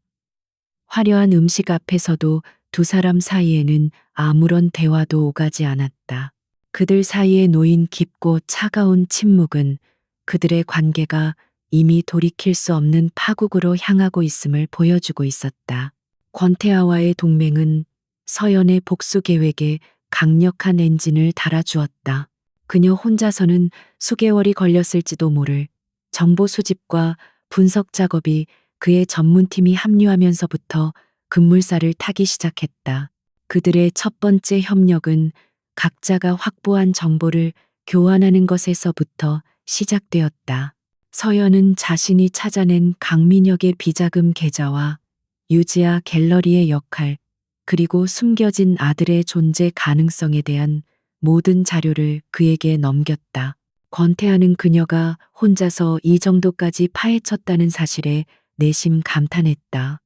화려한 음식 앞에서도 두 사람 사이에는 아무런 대화도 오가지 않았다. 그들 사이에 놓인 깊고 차가운 침묵은 그들의 관계가 이미 돌이킬 수 없는 파국으로 향하고 있음을 보여주고 있었다. 권태아와의 동맹은 서연의 복수 계획에 강력한 엔진을 달아주었다. 그녀 혼자서는 수개월이 걸렸을지도 모를 정보 수집과 분석 작업이 그의 전문팀이 합류하면서부터 급물살을 타기 시작했다. 그들의 첫 번째 협력은 각자가 확보한 정보를 교환하는 것에서부터 시작되었다. 서연은 자신이 찾아낸 강민혁의 비자금 계좌와 유지아 갤러리의 역할, 그리고 숨겨진 아들의 존재 가능성에 대한 모든 자료를 그에게 넘겼다. 권태하는 그녀가 혼자서 이 정도까지 파헤쳤다는 사실에 내심 감탄했다.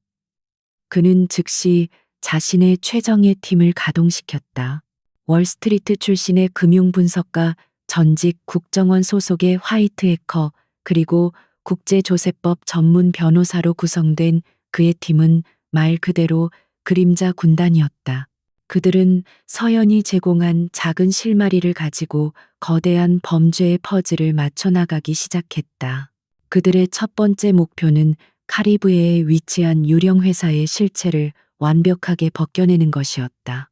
그는 즉시 자신의 최정예 팀을 가동시켰다. 월스트리트 출신의 금융분석가, 전직 국정원 소속의 화이트 해커, 그리고 국제조세법 전문 변호사로 구성된 그의 팀은 말 그대로 그림자 군단이었다. 그들은 서연이 제공한 작은 실마리를 가지고 거대한 범죄의 퍼즐을 맞춰나가기 시작했다. 그들의 첫 번째 목표는 카리브해에 위치한 유령 회사의 실체를 완벽하게 벗겨내는 것이었다.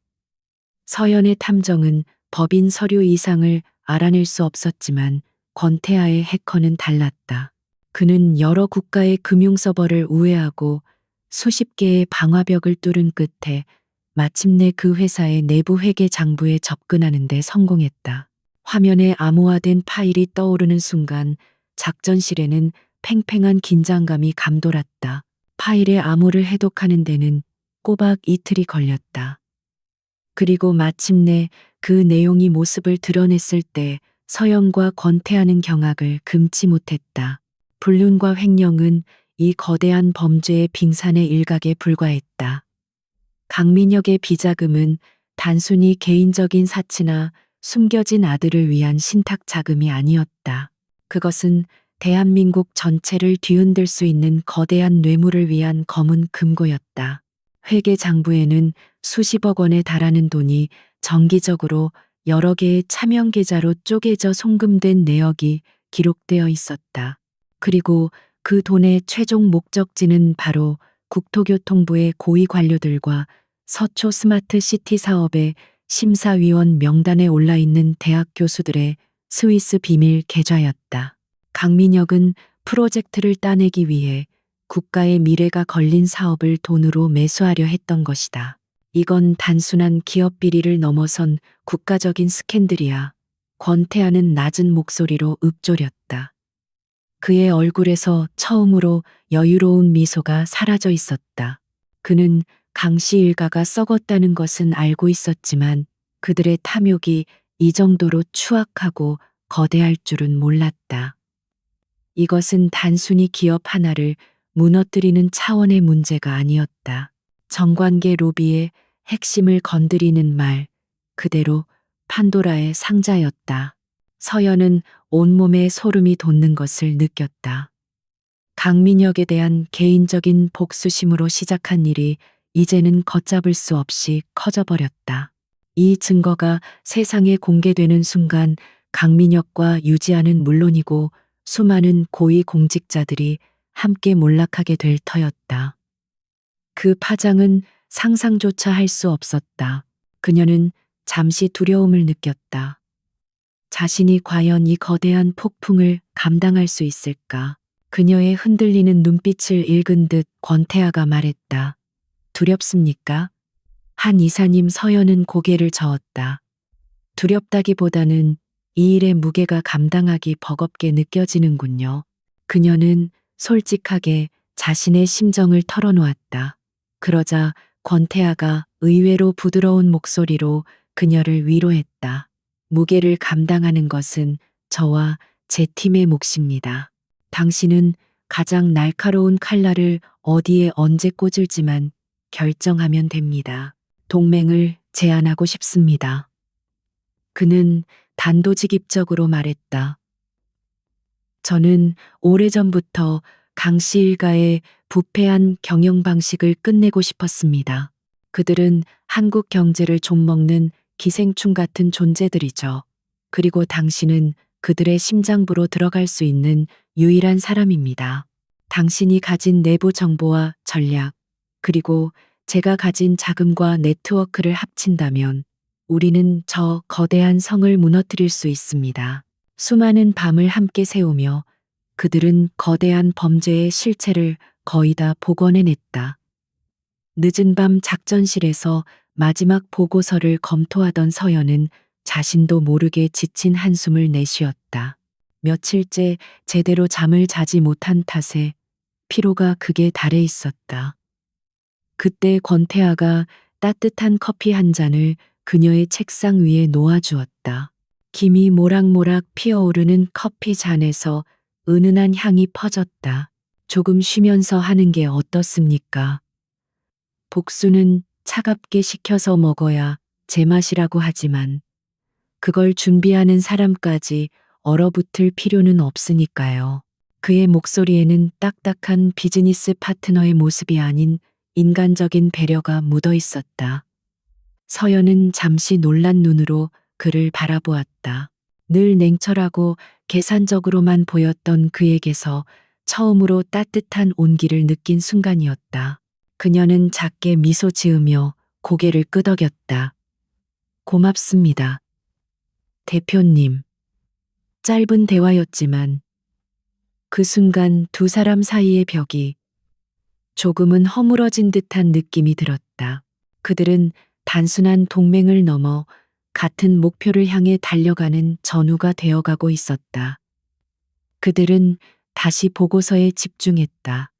서연의 탐정은 법인 서류 이상을 알아낼 수 없었지만 권태아의 해커는 달랐다. 그는 여러 국가의 금융 서버를 우회하고 수십 개의 방화벽을 뚫은 끝에 마침내 그 회사의 내부 회계 장부에 접근하는 데 성공했다. 화면에 암호화된 파일이 떠오르는 순간 작전실에는 팽팽한 긴장감이 감돌았다. 파일의 암호를 해독하는 데는 꼬박 이틀이 걸렸다. 그리고 마침내 그 내용이 모습을 드러냈을 때 서연과 권태하는 경악을 금치 못했다. 불륜과 횡령은 이 거대한 범죄의 빙산의 일각에 불과했다. 강민혁의 비자금은 단순히 개인적인 사치나 숨겨진 아들을 위한 신탁 자금이 아니었다. 그것은 대한민국 전체를 뒤흔들 수 있는 거대한 뇌물을 위한 검은 금고였다. 회계 장부에는 수십억 원에 달하는 돈이 정기적으로 여러 개의 차명 계좌로 쪼개져 송금된 내역이 기록되어 있었다. 그리고 그 돈의 최종 목적지는 바로 국토교통부의 고위 관료들과 서초 스마트 시티 사업의 심사위원 명단에 올라 있는 대학 교수들의 스위스 비밀 계좌였다. 강민혁은 프로젝트를 따내기 위해 국가의 미래가 걸린 사업을 돈으로 매수하려 했던 것이다. 이건 단순한 기업 비리를 넘어선 국가적인 스캔들이야. 권태하는 낮은 목소리로 읊조렸다. 그의 얼굴에서 처음으로 여유로운 미소가 사라져 있었다. 그는 강씨 일가가 썩었다는 것은 알고 있었지만 그들의 탐욕이 이 정도로 추악하고 거대할 줄은 몰랐다. 이것은 단순히 기업 하나를 무너뜨리는 차원의 문제가 아니었다. 정관계 로비의 핵심을 건드리는 말 그대로 판도라의 상자였다. 서연은 온몸에 소름이 돋는 것을 느꼈다. 강민혁에 대한 개인적인 복수심으로 시작한 일이 이제는 걷잡을 수 없이 커져버렸다. 이 증거가 세상에 공개되는 순간 강민혁과 유지아는 물론이고 수많은 고위 공직자들이 함께 몰락하게 될 터였다. 그 파장은 상상조차 할 수 없었다. 그녀는 잠시 두려움을 느꼈다. 자신이 과연 이 거대한 폭풍을 감당할 수 있을까? 그녀의 흔들리는 눈빛을 읽은 듯 권태아가 말했다. 두렵습니까? 한 이사님. 서연은 고개를 저었다. 두렵다기보다는 이 일의 무게가 감당하기 버겁게 느껴지는군요. 그녀는 솔직하게 자신의 심정을 털어놓았다. 그러자 권태아가 의외로 부드러운 목소리로 그녀를 위로했다. 무게를 감당하는 것은 저와 제 팀의 몫입니다. 당신은 가장 날카로운 칼날을 어디에 언제 꽂을지만 결정하면 됩니다. 동맹을 제안하고 싶습니다. 그는 단도직입적으로 말했다. 저는 오래전부터 강씨 일가의 부패한 경영 방식을 끝내고 싶었습니다. 그들은 한국 경제를 좀먹는 기생충 같은 존재들이죠. 그리고 당신은 그들의 심장부로 들어갈 수 있는 유일한 사람입니다. 당신이 가진 내부 정보와 전략, 그리고 제가 가진 자금과 네트워크를 합친다면 우리는 저 거대한 성을 무너뜨릴 수 있습니다. 수많은 밤을 함께 세우며 그들은 거대한 범죄의 실체를 거의 다 복원해냈다. 늦은 밤 작전실에서 마지막 보고서를 검토하던 서연은 자신도 모르게 지친 한숨을 내쉬었다. 며칠째 제대로 잠을 자지 못한 탓에 피로가 극에 달해 있었다. 그때 권태아가 따뜻한 커피 한 잔을 그녀의 책상 위에 놓아주었다. 김이 모락모락 피어오르는 커피 잔에서 은은한 향이 퍼졌다. 조금 쉬면서 하는 게 어떻습니까? 복수는 차갑게 식혀서 먹어야 제맛이라고 하지만 그걸 준비하는 사람까지 얼어붙을 필요는 없으니까요. 그의 목소리에는 딱딱한 비즈니스 파트너의 모습이 아닌 인간적인 배려가 묻어 있었다. 서연은 잠시 놀란 눈으로 그를 바라보았다. 늘 냉철하고 계산적으로만 보였던 그에게서 처음으로 따뜻한 온기를 느낀 순간이었다. 그녀는 작게 미소 지으며 고개를 끄덕였다. 고맙습니다. 대표님. 짧은 대화였지만 그 순간 두 사람 사이의 벽이 조금은 허물어진 듯한 느낌이 들었다. 그들은 단순한 동맹을 넘어 같은 목표를 향해 달려가는 전우가 되어가고 있었다. 그들은 다시 보고서에 집중했다.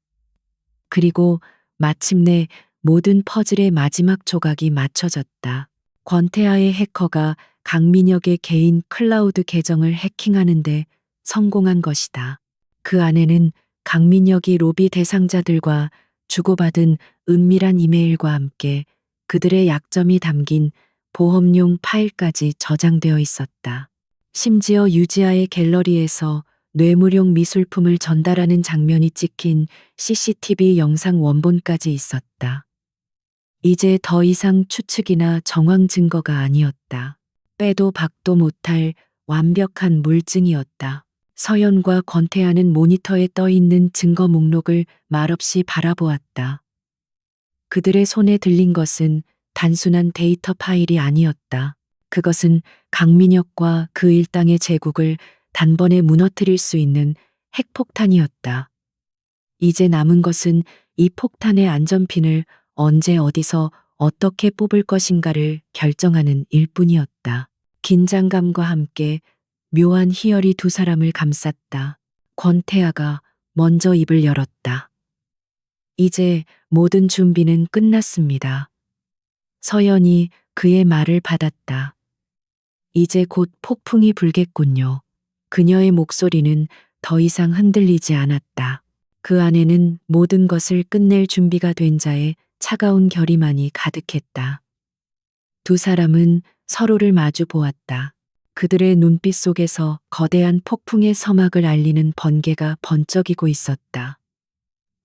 그리고 마침내 모든 퍼즐의 마지막 조각이 맞춰졌다. 권태아의 해커가 강민혁의 개인 클라우드 계정을 해킹하는데 성공한 것이다. 그 안에는 강민혁이 로비 대상자들과 주고받은 은밀한 이메일과 함께 그들의 약점이 담긴 보험용 파일까지 저장되어 있었다. 심지어 유지아의 갤러리에서 뇌물용 미술품을 전달하는 장면이 찍힌 CCTV 영상 원본까지 있었다. 이제 더 이상 추측이나 정황 증거가 아니었다. 빼도 박도 못할 완벽한 물증이었다. 서연과 권태아는 모니터에 떠 있는 증거 목록을 말없이 바라보았다. 그들의 손에 들린 것은 단순한 데이터 파일이 아니었다. 그것은 강민혁과 그 일당의 제국을 단번에 무너뜨릴 수 있는 핵폭탄이었다. 이제 남은 것은 이 폭탄의 안전핀을 언제 어디서 어떻게 뽑을 것인가를 결정하는 일뿐이었다. 긴장감과 함께 묘한 희열이 두 사람을 감쌌다. 권태아가 먼저 입을 열었다. 이제 모든 준비는 끝났습니다. 서연이 그의 말을 받았다. 이제 곧 폭풍이 불겠군요. 그녀의 목소리는 더 이상 흔들리지 않았다. 그 안에는 모든 것을 끝낼 준비가 된 자의 차가운 결의만이 가득했다. 두 사람은 서로를 마주 보았다. 그들의 눈빛 속에서 거대한 폭풍의 서막을 알리는 번개가 번쩍이고 있었다.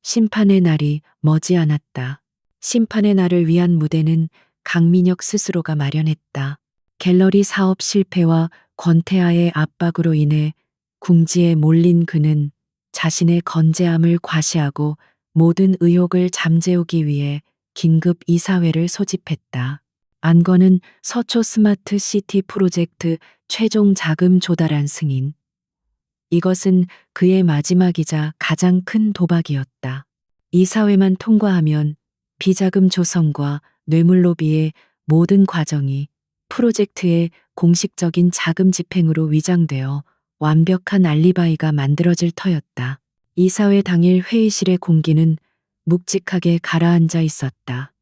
심판의 날이 머지않았다. 심판의 날을 위한 무대는 강민혁 스스로가 마련했다. 갤러리 사업 실패와 권태아의 압박으로 인해 궁지에 몰린 그는 자신의 건재함을 과시하고 모든 의혹을 잠재우기 위해 긴급 이사회를 소집했다. 안건은 서초 스마트 시티 프로젝트 최종 자금 조달안 승인. 이것은 그의 마지막이자 가장 큰 도박이었다. 이사회만 통과하면 비자금 조성과 뇌물 로비의 모든 과정이 프로젝트의 공식적인 자금 집행으로 위장되어 완벽한 알리바이가 만들어질 터였다. 이사회 당일 회의실의 공기는 묵직하게 가라앉아 있었다.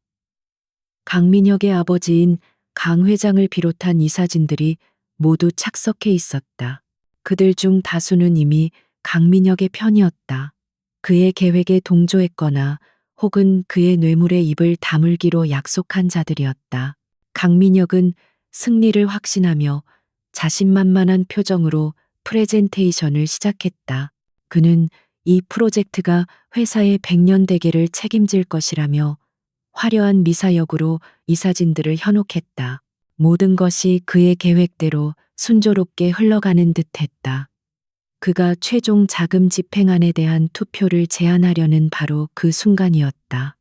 강민혁의 아버지인 강 회장을 비롯한 이사진들이 모두 착석해 있었다. 그들 중 다수는 이미 강민혁의 편이었다. 그의 계획에 동조했거나 혹은 그의 뇌물에 입을 다물기로 약속한 자들이었다. 강민혁은 승리를 확신하며 자신만만한 표정으로 프레젠테이션을 시작했다. 그는 이 프로젝트가 회사의 100년 대계를 책임질 것이라며 화려한 미사역으로 이사진들을 현혹했다. 모든 것이 그의 계획대로 순조롭게 흘러가는 듯 했다. 그가 최종 자금 집행안에 대한 투표를 제안하려는 바로 그 순간이었다.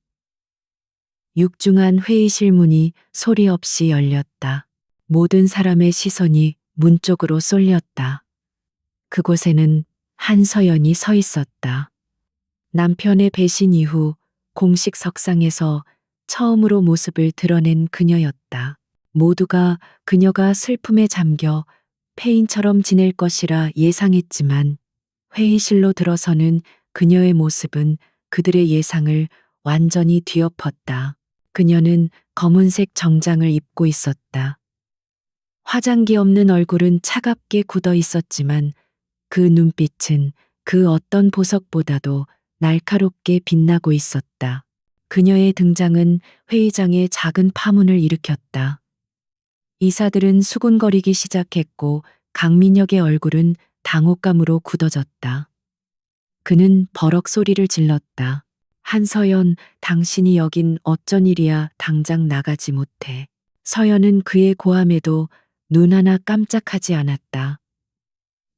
육중한 회의실 문이 소리 없이 열렸다. 모든 사람의 시선이 문 쪽으로 쏠렸다. 그곳에는 한서연이 서 있었다. 남편의 배신 이후 공식 석상에서 처음으로 모습을 드러낸 그녀였다. 모두가 그녀가 슬픔에 잠겨 폐인처럼 지낼 것이라 예상했지만 회의실로 들어서는 그녀의 모습은 그들의 예상을 완전히 뒤엎었다. 그녀는 검은색 정장을 입고 있었다. 화장기 없는 얼굴은 차갑게 굳어 있었지만 그 눈빛은 그 어떤 보석보다도 날카롭게 빛나고 있었다. 그녀의 등장은 회의장에 작은 파문을 일으켰다. 이사들은 수군거리기 시작했고 강민혁의 얼굴은 당혹감으로 굳어졌다. 그는 버럭 소리를 질렀다. 한서연, 당신이 여긴 어쩐 일이야. 당장 나가지 못해. 서연은 그의 고함에도 눈 하나 깜짝하지 않았다.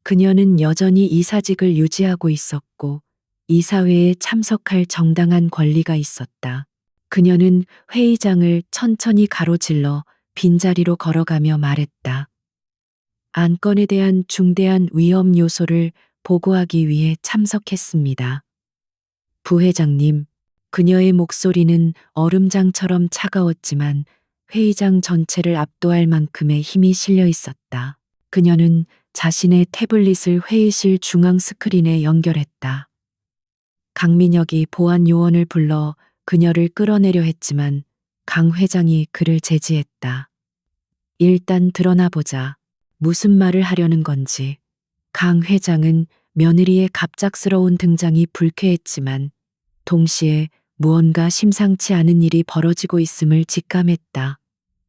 그녀는 여전히 이사직을 유지하고 있었고 이사회에 참석할 정당한 권리가 있었다. 그녀는 회의장을 천천히 가로질러 빈자리로 걸어가며 말했다. 안건에 대한 중대한 위험 요소를 보고하기 위해 참석했습니다. 부회장님, 그녀의 목소리는 얼음장처럼 차가웠지만 회의장 전체를 압도할 만큼의 힘이 실려 있었다. 그녀는 자신의 태블릿을 회의실 중앙 스크린에 연결했다. 강민혁이 보안 요원을 불러 그녀를 끌어내려 했지만 강 회장이 그를 제지했다. 일단 드러나 보자. 무슨 말을 하려는 건지. 강 회장은 며느리의 갑작스러운 등장이 불쾌했지만 동시에 무언가 심상치 않은 일이 벌어지고 있음을 직감했다.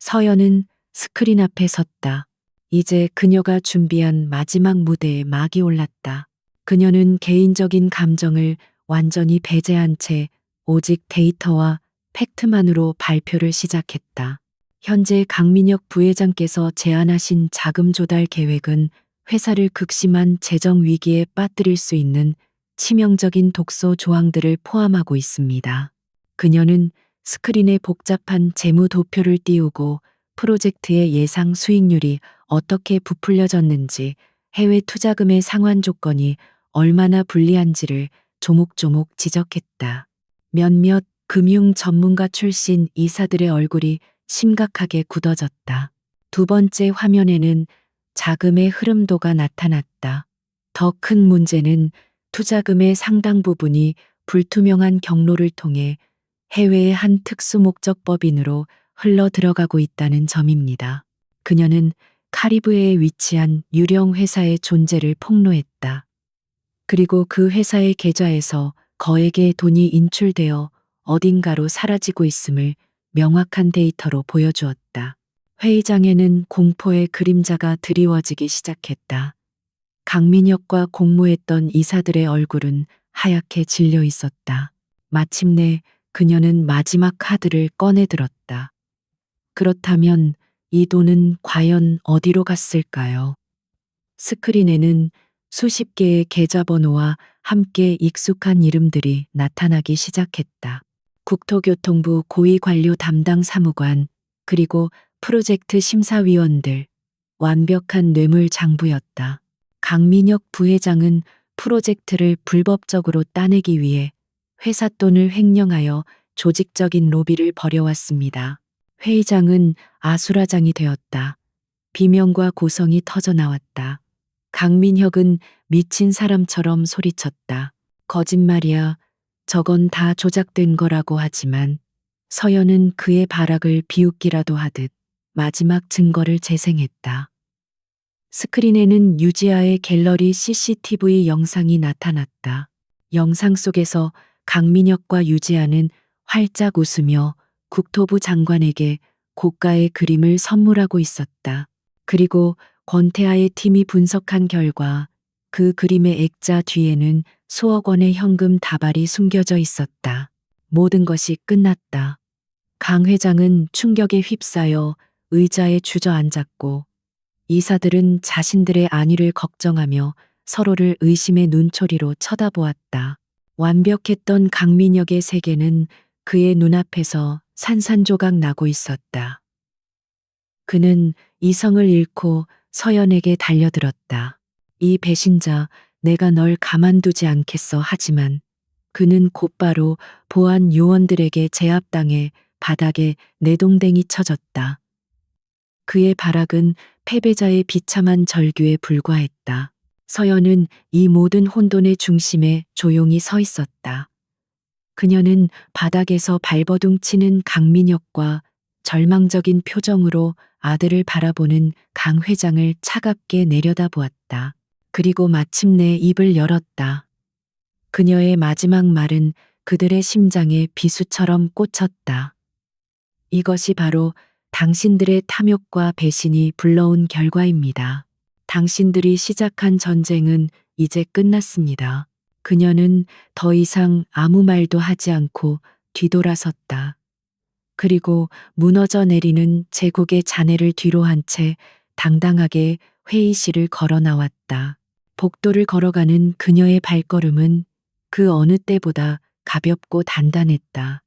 서연은 스크린 앞에 섰다. 이제 그녀가 준비한 마지막 무대에 막이 올랐다. 그녀는 개인적인 감정을 완전히 배제한 채 오직 데이터와 팩트만으로 발표를 시작했다. 현재 강민혁 부회장께서 제안하신 자금 조달 계획은 회사를 극심한 재정 위기에 빠뜨릴 수 있는 치명적인 독소 조항들을 포함하고 있습니다. 그녀는 스크린에 복잡한 재무 도표를 띄우고 프로젝트의 예상 수익률이 어떻게 부풀려졌는지, 해외 투자금의 상환 조건이 얼마나 불리한지를 조목조목 지적했다. 몇몇 금융 전문가 출신 이사들의 얼굴이 심각하게 굳어졌다. 두 번째 화면에는 자금의 흐름도가 나타났다. 더 큰 문제는 투자금의 상당 부분이 불투명한 경로를 통해 해외의 한 특수 목적 법인으로 흘러 들어가고 있다는 점입니다. 그녀는 카리브해에 위치한 유령 회사의 존재를 폭로했다. 그리고 그 회사의 계좌에서 거액의 돈이 인출되어 어딘가로 사라지고 있음을 명확한 데이터로 보여주었다. 회의장에는 공포의 그림자가 드리워지기 시작했다. 강민혁과 공모했던 이사들의 얼굴은 하얗게 질려 있었다. 마침내 그녀는 마지막 카드를 꺼내 들었다. 그렇다면 이 돈은 과연 어디로 갔을까요? 스크린에는 수십 개의 계좌번호와 함께 익숙한 이름들이 나타나기 시작했다. 국토교통부 고위관료 담당 사무관, 그리고 프로젝트 심사위원들, 완벽한 뇌물 장부였다. 강민혁 부회장은 프로젝트를 불법적으로 따내기 위해 회사 돈을 횡령하여 조직적인 로비를 벌여왔습니다. 회의장은 아수라장이 되었다. 비명과 고성이 터져 나왔다. 강민혁은 미친 사람처럼 소리쳤다. 거짓말이야. 저건 다 조작된 거라고 하지만 서연은 그의 발악을 비웃기라도 하듯 마지막 증거를 재생했다. 스크린에는 유지아의 갤러리 CCTV 영상이 나타났다. 영상 속에서 강민혁과 유지아는 활짝 웃으며 국토부 장관에게 고가의 그림을 선물하고 있었다. 그리고 권태아의 팀이 분석한 결과 그 그림의 액자 뒤에는 수억 원의 현금 다발이 숨겨져 있었다. 모든 것이 끝났다. 강 회장은 충격에 휩싸여 의자에 주저앉았고 이사들은 자신들의 안위를 걱정하며 서로를 의심의 눈초리로 쳐다보았다. 완벽했던 강민혁의 세계는 그의 눈앞에서 산산조각 나고 있었다. 그는 이성을 잃고 서연에게 달려들었다. 이 배신자, 내가 널 가만두지 않겠어. 하지만 그는 곧바로 보안 요원들에게 제압당해 바닥에 내동댕이 쳐졌다. 그의 발악은 패배자의 비참한 절규에 불과했다. 서연은 이 모든 혼돈의 중심에 조용히 서 있었다. 그녀는 바닥에서 발버둥 치는 강민혁과 절망적인 표정으로 아들을 바라보는 강 회장을 차갑게 내려다보았다. 그리고 마침내 입을 열었다. 그녀의 마지막 말은 그들의 심장에 비수처럼 꽂혔다. 이것이 바로 당신들의 탐욕과 배신이 불러온 결과입니다. 당신들이 시작한 전쟁은 이제 끝났습니다. 그녀는 더 이상 아무 말도 하지 않고 뒤돌아섰다. 그리고 무너져 내리는 제국의 잔해를 뒤로 한 채 당당하게 회의실을 걸어 나왔다. 복도를 걸어가는 그녀의 발걸음은 그 어느 때보다 가볍고 단단했다.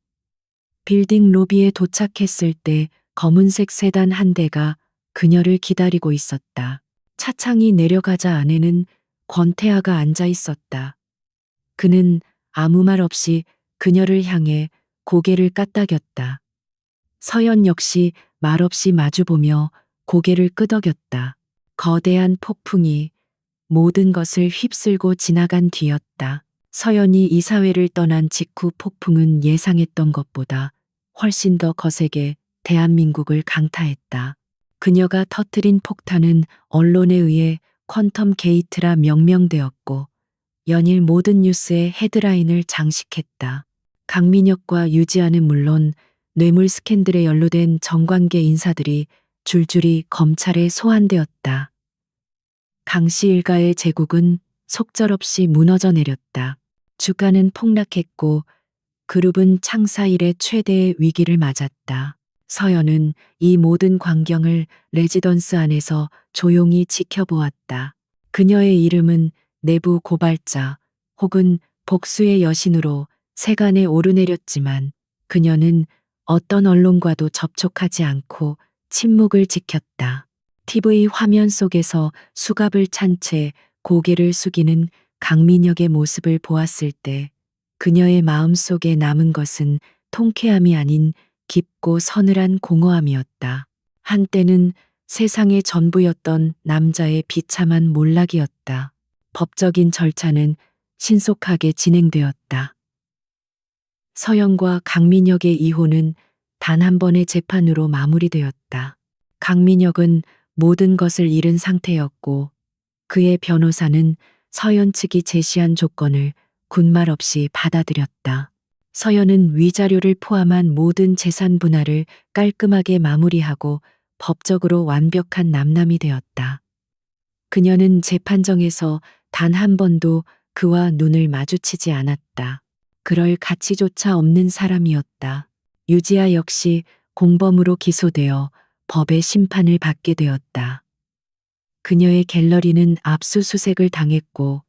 빌딩 로비에 도착했을 때 검은색 세단 한 대가 그녀를 기다리고 있었다. 차창이 내려가자 안에는 권태아가 앉아 있었다. 그는 아무 말 없이 그녀를 향해 고개를 까딱였다. 서연 역시 말없이 마주보며 고개를 끄덕였다. 거대한 폭풍이 모든 것을 휩쓸고 지나간 뒤였다. 서연이 이사회를 떠난 직후 폭풍은 예상했던 것보다 훨씬 더 거세게 대한민국을 강타했다. 그녀가 터뜨린 폭탄은 언론에 의해 퀀텀 게이트라 명명되었고 연일 모든 뉴스의 헤드라인을 장식했다. 강민혁과 유지아는 물론 뇌물 스캔들에 연루된 정관계 인사들이 줄줄이 검찰에 소환되었다. 강씨 일가의 제국은 속절없이 무너져 내렸다. 주가는 폭락했고 그룹은 창사 이래 최대의 위기를 맞았다. 서연은 이 모든 광경을 레지던스 안에서 조용히 지켜보았다. 그녀의 이름은 내부 고발자 혹은 복수의 여신으로 세간에 오르내렸지만 그녀는 어떤 언론과도 접촉하지 않고 침묵을 지켰다. TV 화면 속에서 수갑을 찬 채 고개를 숙이는 강민혁의 모습을 보았을 때 그녀의 마음 속에 남은 것은 통쾌함이 아닌 깊고 서늘한 공허함이었다. 한때는 세상의 전부였던 남자의 비참한 몰락이었다. 법적인 절차는 신속하게 진행되었다. 서연과 강민혁의 이혼은 단 한 번의 재판으로 마무리되었다. 강민혁은 모든 것을 잃은 상태였고 그의 변호사는 서연 측이 제시한 조건을 군말 없이 받아들였다. 서연은 위자료를 포함한 모든 재산 분할을 깔끔하게 마무리하고 법적으로 완벽한 남남이 되었다. 그녀는 재판정에서 단 한 번도 그와 눈을 마주치지 않았다. 그럴 가치조차 없는 사람이었다. 유지아 역시 공범으로 기소되어 법의 심판을 받게 되었다. 그녀의 갤러리는 압수수색을 당했고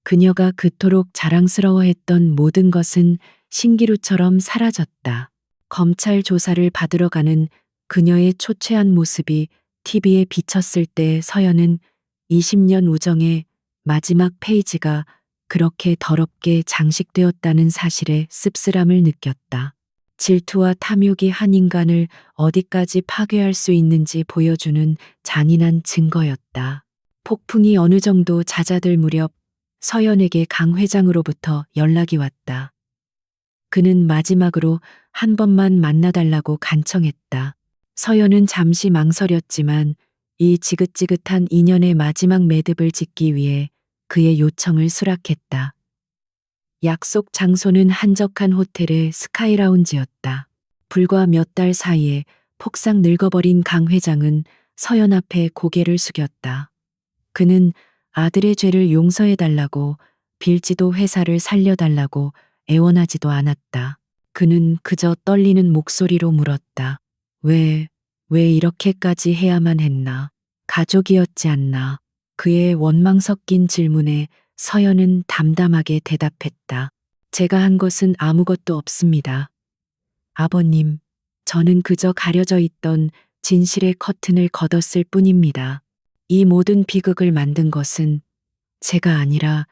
그녀가 그토록 자랑스러워했던 모든 것은 신기루처럼 사라졌다. 검찰 조사를 받으러 가는 그녀의 초췌한 모습이 TV에 비쳤을 때 서연은 20년 우정의 마지막 페이지가 그렇게 더럽게 장식되었다는 사실에 씁쓸함을 느꼈다. 질투와 탐욕이 한 인간을 어디까지 파괴할 수 있는지 보여주는 잔인한 증거였다. 폭풍이 어느 정도 잦아들 무렵 서연에게 강 회장으로부터 연락이 왔다. 그는 마지막으로 한 번만 만나달라고 간청했다. 서연은 잠시 망설였지만 이 지긋지긋한 인연의 마지막 매듭을 짓기 위해 그의 요청을 수락했다. 약속 장소는 한적한 호텔의 스카이라운지였다. 불과 몇 달 사이에 폭삭 늙어버린 강 회장은 서연 앞에 고개를 숙였다. 그는 아들의 죄를 용서해달라고 빌지도 회사를 살려달라고 애원하지도 않았다. 그는 그저 떨리는 목소리로 물었다. 왜 이렇게까지 해야만 했나? 가족이었지 않나? 그의 원망 섞인 질문에 서연은 담담하게 대답했다. 제가 한 것은 아무것도 없습니다. 아버님, 저는 그저 가려져 있던 진실의 커튼을 걷었을 뿐입니다. 이 모든 비극을 만든 것은 제가 아니라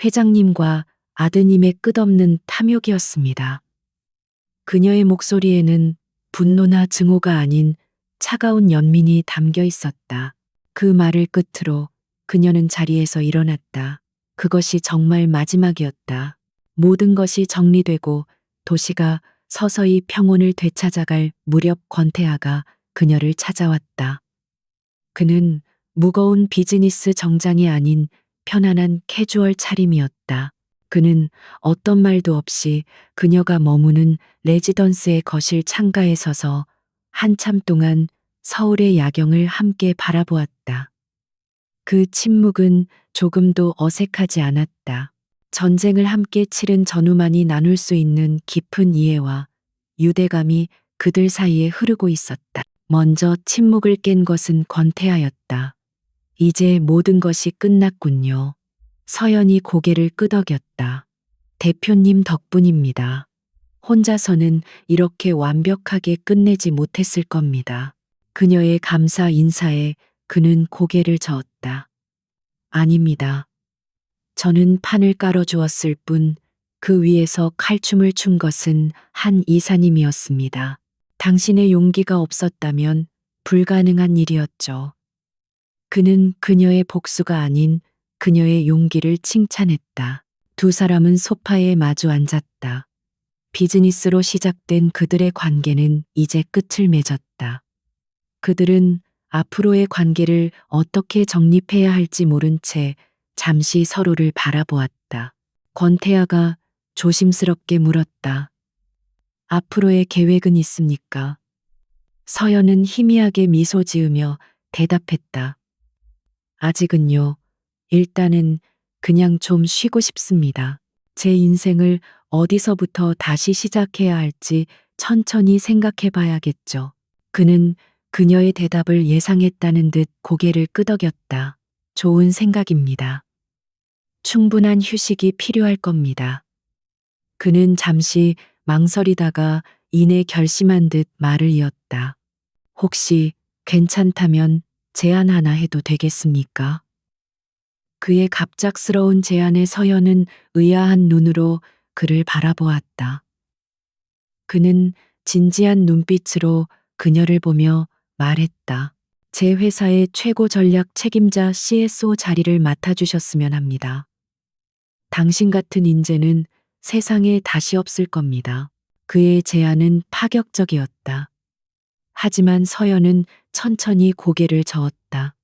회장님과 아드님의 끝없는 탐욕이었습니다. 그녀의 목소리에는 분노나 증오가 아닌 차가운 연민이 담겨 있었다. 그 말을 끝으로 그녀는 자리에서 일어났다. 그것이 정말 마지막이었다. 모든 것이 정리되고 도시가 서서히 평온을 되찾아갈 무렵 권태아가 그녀를 찾아왔다. 그는 무거운 비즈니스 정장이 아닌 편안한 캐주얼 차림이었다. 그는 어떤 말도 없이 그녀가 머무는 레지던스의 거실 창가에 서서 한참 동안 서울의 야경을 함께 바라보았다. 그 침묵은 조금도 어색하지 않았다. 전쟁을 함께 치른 전후만이 나눌 수 있는 깊은 이해와 유대감이 그들 사이에 흐르고 있었다. 먼저 침묵을 깬 것은 권태하였다. 이제 모든 것이 끝났군요. 서연이 고개를 끄덕였다. 대표님 덕분입니다. 혼자서는 이렇게 완벽하게 끝내지 못했을 겁니다. 그녀의 감사 인사에 그는 고개를 저었다. 아닙니다. 저는 판을 깔아주었을 뿐 그 위에서 칼춤을 춘 것은 한 이사님이었습니다. 당신의 용기가 없었다면 불가능한 일이었죠. 그는 그녀의 복수가 아닌 그녀의 용기를 칭찬했다. 두 사람은 소파에 마주 앉았다. 비즈니스로 시작된 그들의 관계는 이제 끝을 맺었다. 그들은 앞으로의 관계를 어떻게 정립해야 할지 모른 채 잠시 서로를 바라보았다. 권태아가 조심스럽게 물었다. 앞으로의 계획은 있습니까? 서연은 희미하게 미소 지으며 대답했다. 아직은요. 일단은 그냥 좀 쉬고 싶습니다. 제 인생을 어디서부터 다시 시작해야 할지 천천히 생각해 봐야겠죠. 그는 그녀의 대답을 예상했다는 듯 고개를 끄덕였다. 좋은 생각입니다. 충분한 휴식이 필요할 겁니다. 그는 잠시 망설이다가 이내 결심한 듯 말을 이었다. 혹시 괜찮다면 제안 하나 해도 되겠습니까? 그의 갑작스러운 제안에 서연은 의아한 눈으로 그를 바라보았다. 그는 진지한 눈빛으로 그녀를 보며 말했다. 제 회사의 최고 전략 책임자 CSO 자리를 맡아주셨으면 합니다. 당신 같은 인재는 세상에 다시 없을 겁니다. 그의 제안은 파격적이었다. 하지만 서연은 천천히 고개를 저었다.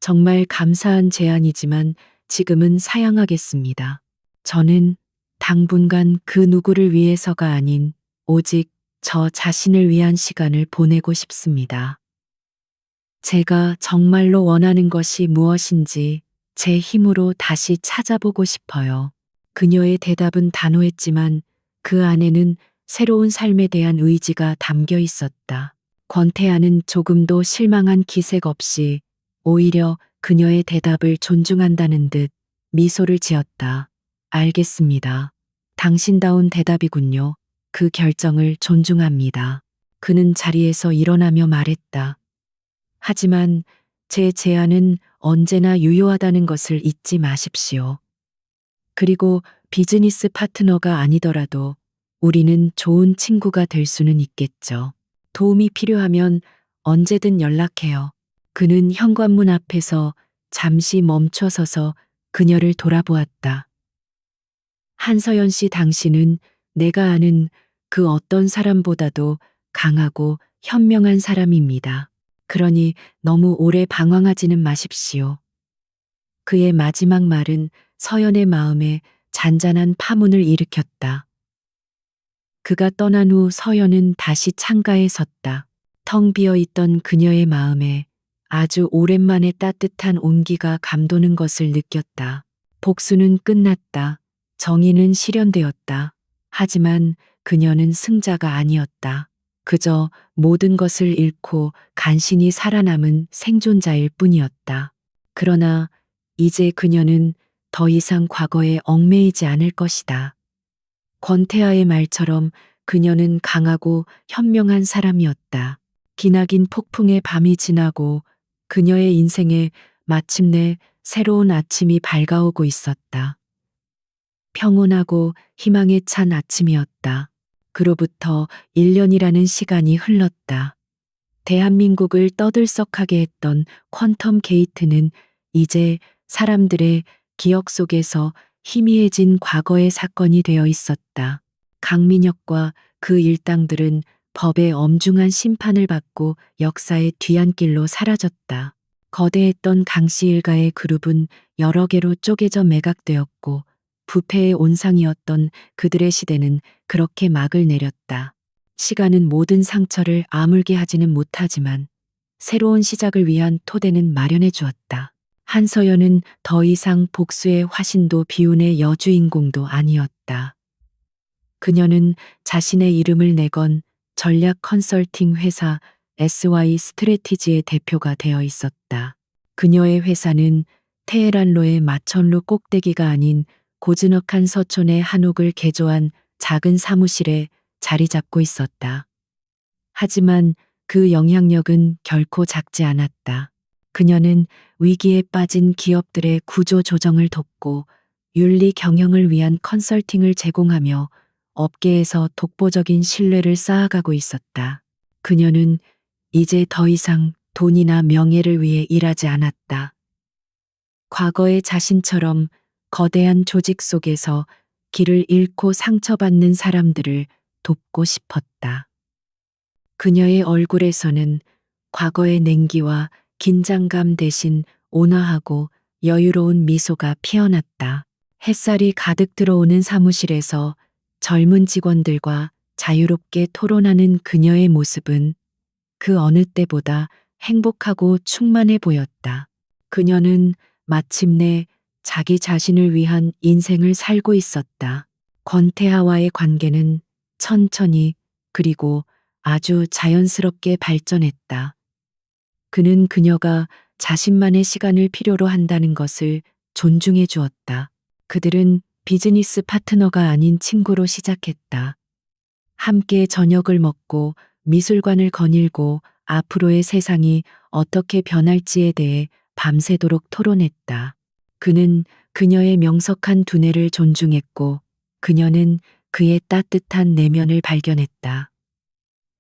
정말 감사한 제안이지만 지금은 사양하겠습니다. 저는 당분간 그 누구를 위해서가 아닌 오직 저 자신을 위한 시간을 보내고 싶습니다. 제가 정말로 원하는 것이 무엇인지 제 힘으로 다시 찾아보고 싶어요. 그녀의 대답은 단호했지만 그 안에는 새로운 삶에 대한 의지가 담겨 있었다. 권태아는 조금도 실망한 기색 없이 오히려 그녀의 대답을 존중한다는 듯 미소를 지었다. 알겠습니다. 당신다운 대답이군요. 그 결정을 존중합니다. 그는 자리에서 일어나며 말했다. 하지만 제 제안은 언제나 유효하다는 것을 잊지 마십시오. 그리고 비즈니스 파트너가 아니더라도 우리는 좋은 친구가 될 수는 있겠죠. 도움이 필요하면 언제든 연락해요. 그는 현관문 앞에서 잠시 멈춰 서서 그녀를 돌아보았다. 한서연 씨, 당신은 내가 아는 그 어떤 사람보다도 강하고 현명한 사람입니다. 그러니 너무 오래 방황하지는 마십시오. 그의 마지막 말은 서연의 마음에 잔잔한 파문을 일으켰다. 그가 떠난 후 서연은 다시 창가에 섰다. 텅 비어 있던 그녀의 마음에 아주 오랜만에 따뜻한 온기가 감도는 것을 느꼈다. 복수는 끝났다. 정의는 실현되었다. 하지만 그녀는 승자가 아니었다. 그저 모든 것을 잃고 간신히 살아남은 생존자일 뿐이었다. 그러나 이제 그녀는 더 이상 과거에 얽매이지 않을 것이다. 권태하의 말처럼 그녀는 강하고 현명한 사람이었다. 기나긴 폭풍의 밤이 지나고 그녀의 인생에 마침내 새로운 아침이 밝아오고 있었다. 평온하고 희망에 찬 아침이었다. 그로부터 1년이라는 시간이 흘렀다. 대한민국을 떠들썩하게 했던 퀀텀 게이트는 이제 사람들의 기억 속에서 희미해진 과거의 사건이 되어 있었다. 강민혁과 그 일당들은 법의 엄중한 심판을 받고 역사의 뒤안길로 사라졌다. 거대했던 강씨 일가의 그룹은 여러 개로 쪼개져 매각되었고 부패의 온상이었던 그들의 시대는 그렇게 막을 내렸다. 시간은 모든 상처를 아물게 하지는 못하지만 새로운 시작을 위한 토대는 마련해 주었다. 한서연은 더 이상 복수의 화신도 비운의 여주인공도 아니었다. 그녀는 자신의 이름을 내건 전략 컨설팅 회사 SY 스트래티지의 대표가 되어 있었다. 그녀의 회사는 테헤란로의 마천루 꼭대기가 아닌 고즈넉한 서촌의 한옥을 개조한 작은 사무실에 자리 잡고 있었다. 하지만 그 영향력은 결코 작지 않았다. 그녀는 위기에 빠진 기업들의 구조 조정을 돕고 윤리 경영을 위한 컨설팅을 제공하며 업계에서 독보적인 신뢰를 쌓아가고 있었다. 그녀는 이제 더 이상 돈이나 명예를 위해 일하지 않았다. 과거의 자신처럼 거대한 조직 속에서 길을 잃고 상처받는 사람들을 돕고 싶었다. 그녀의 얼굴에서는 과거의 냉기와 긴장감 대신 온화하고 여유로운 미소가 피어났다. 햇살이 가득 들어오는 사무실에서 젊은 직원들과 자유롭게 토론하는 그녀의 모습은 그 어느 때보다 행복하고 충만해 보였다. 그녀는 마침내 자기 자신을 위한 인생을 살고 있었다. 권태하와의 관계는 천천히 그리고 아주 자연스럽게 발전했다. 그는 그녀가 자신만의 시간을 필요로 한다는 것을 존중해 주었다. 그들은 비즈니스 파트너가 아닌 친구로 시작했다. 함께 저녁을 먹고 미술관을 거닐고 앞으로의 세상이 어떻게 변할지에 대해 밤새도록 토론했다. 그는 그녀의 명석한 두뇌를 존중했고 그녀는 그의 따뜻한 내면을 발견했다.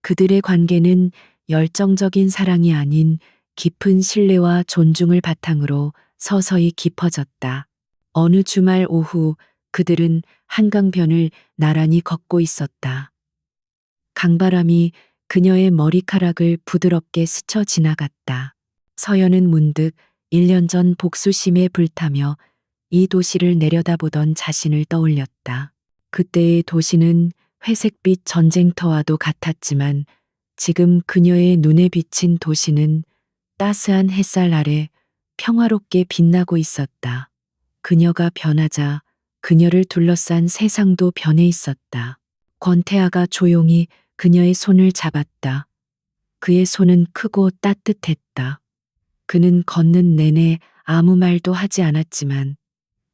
그들의 관계는 열정적인 사랑이 아닌 깊은 신뢰와 존중을 바탕으로 서서히 깊어졌다. 어느 주말 오후 그들은 한강변을 나란히 걷고 있었다. 강바람이 그녀의 머리카락을 부드럽게 스쳐 지나갔다. 서연은 문득 1년 전 복수심에 불타며 이 도시를 내려다보던 자신을 떠올렸다. 그때의 도시는 회색빛 전쟁터와도 같았지만 지금 그녀의 눈에 비친 도시는 따스한 햇살 아래 평화롭게 빛나고 있었다. 그녀가 변하자 그녀를 둘러싼 세상도 변해 있었다. 권태아가 조용히 그녀의 손을 잡았다. 그의 손은 크고 따뜻했다. 그는 걷는 내내 아무 말도 하지 않았지만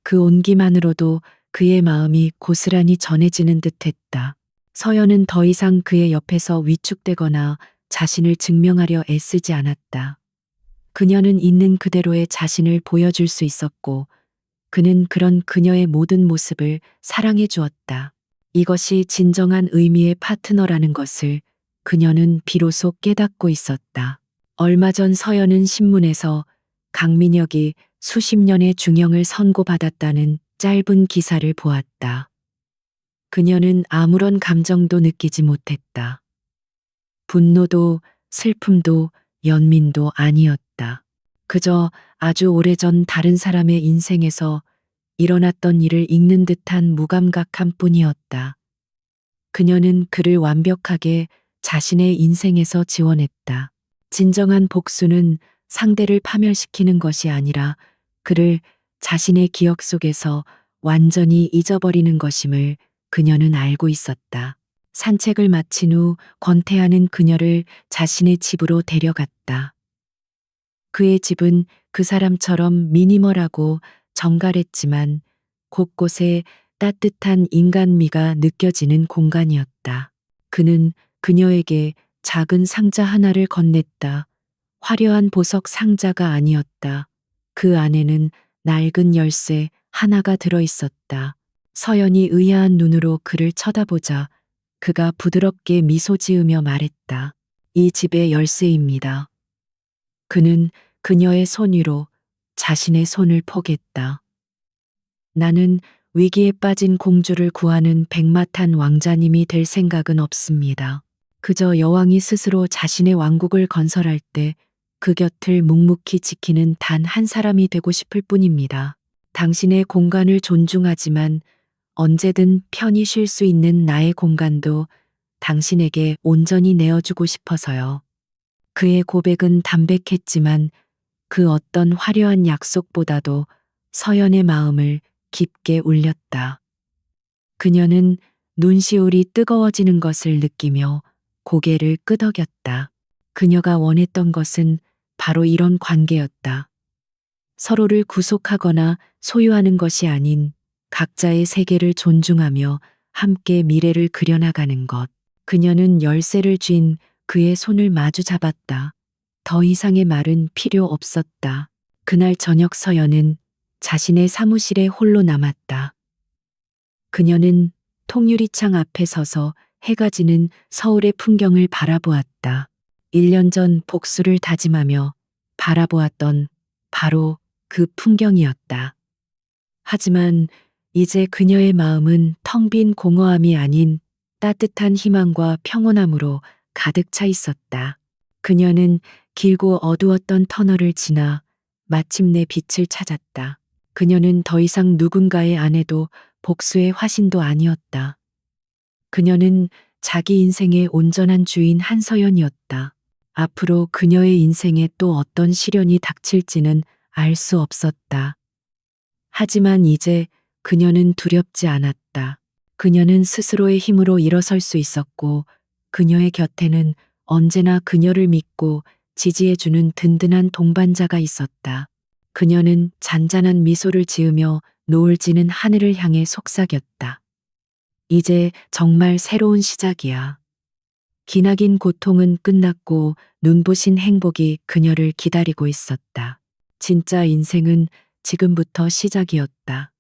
그 온기만으로도 그의 마음이 고스란히 전해지는 듯했다. 서연은 더 이상 그의 옆에서 위축되거나 자신을 증명하려 애쓰지 않았다. 그녀는 있는 그대로의 자신을 보여줄 수 있었고 그는 그런 그녀의 모든 모습을 사랑해 주었다. 이것이 진정한 의미의 파트너라는 것을 그녀는 비로소 깨닫고 있었다. 얼마 전 서연은 신문에서 강민혁이 수십 년의 중형을 선고받았다는 짧은 기사를 보았다. 그녀는 아무런 감정도 느끼지 못했다. 분노도 슬픔도 연민도 아니었다. 그저 아주 오래전 다른 사람의 인생에서 일어났던 일을 읽는 듯한 무감각함 뿐이었다. 그녀는 그를 완벽하게 자신의 인생에서 지워냈다. 진정한 복수는 상대를 파멸시키는 것이 아니라 그를 자신의 기억 속에서 완전히 잊어버리는 것임을 그녀는 알고 있었다. 산책을 마친 후 권태하는 그녀를 자신의 집으로 데려갔다. 그의 집은 그 사람처럼 미니멀하고 정갈했지만 곳곳에 따뜻한 인간미가 느껴지는 공간이었다. 그는 그녀에게 작은 상자 하나를 건넸다. 화려한 보석 상자가 아니었다. 그 안에는 낡은 열쇠 하나가 들어 있었다. 서연이 의아한 눈으로 그를 쳐다보자 그가 부드럽게 미소 지으며 말했다. 이 집의 열쇠입니다. 그는 그녀의 손 위로 자신의 손을 포겠다. 나는 위기에 빠진 공주를 구하는 백마탄 왕자님이 될 생각은 없습니다. 그저 여왕이 스스로 자신의 왕국을 건설할 때 그 곁을 묵묵히 지키는 단 한 사람이 되고 싶을 뿐입니다. 당신의 공간을 존중하지만 언제든 편히 쉴 수 있는 나의 공간도 당신에게 온전히 내어주고 싶어서요. 그의 고백은 담백했지만 그 어떤 화려한 약속보다도 서연의 마음을 깊게 울렸다. 그녀는 눈시울이 뜨거워지는 것을 느끼며 고개를 끄덕였다. 그녀가 원했던 것은 바로 이런 관계였다. 서로를 구속하거나 소유하는 것이 아닌 각자의 세계를 존중하며 함께 미래를 그려나가는 것. 그녀는 열쇠를 쥔 그의 손을 마주 잡았다. 더 이상의 말은 필요 없었다. 그날 저녁 서연은 자신의 사무실에 홀로 남았다. 그녀는 통유리창 앞에 서서 해가 지는 서울의 풍경을 바라보았다. 1년 전 복수를 다짐하며 바라보았던 바로 그 풍경이었다. 하지만 이제 그녀의 마음은 텅 빈 공허함이 아닌 따뜻한 희망과 평온함으로 가득 차 있었다. 그녀는 길고 어두웠던 터널을 지나 마침내 빛을 찾았다. 그녀는 더 이상 누군가의 아내도 복수의 화신도 아니었다. 그녀는 자기 인생의 온전한 주인 한서연이었다. 앞으로 그녀의 인생에 또 어떤 시련이 닥칠지는 알 수 없었다. 하지만 이제 그녀는 두렵지 않았다. 그녀는 스스로의 힘으로 일어설 수 있었고 그녀의 곁에는 언제나 그녀를 믿고 지지해주는 든든한 동반자가 있었다. 그녀는 잔잔한 미소를 지으며 노을 지는 하늘을 향해 속삭였다. 이제 정말 새로운 시작이야. 기나긴 고통은 끝났고 눈부신 행복이 그녀를 기다리고 있었다. 진짜 인생은 지금부터 시작이었다.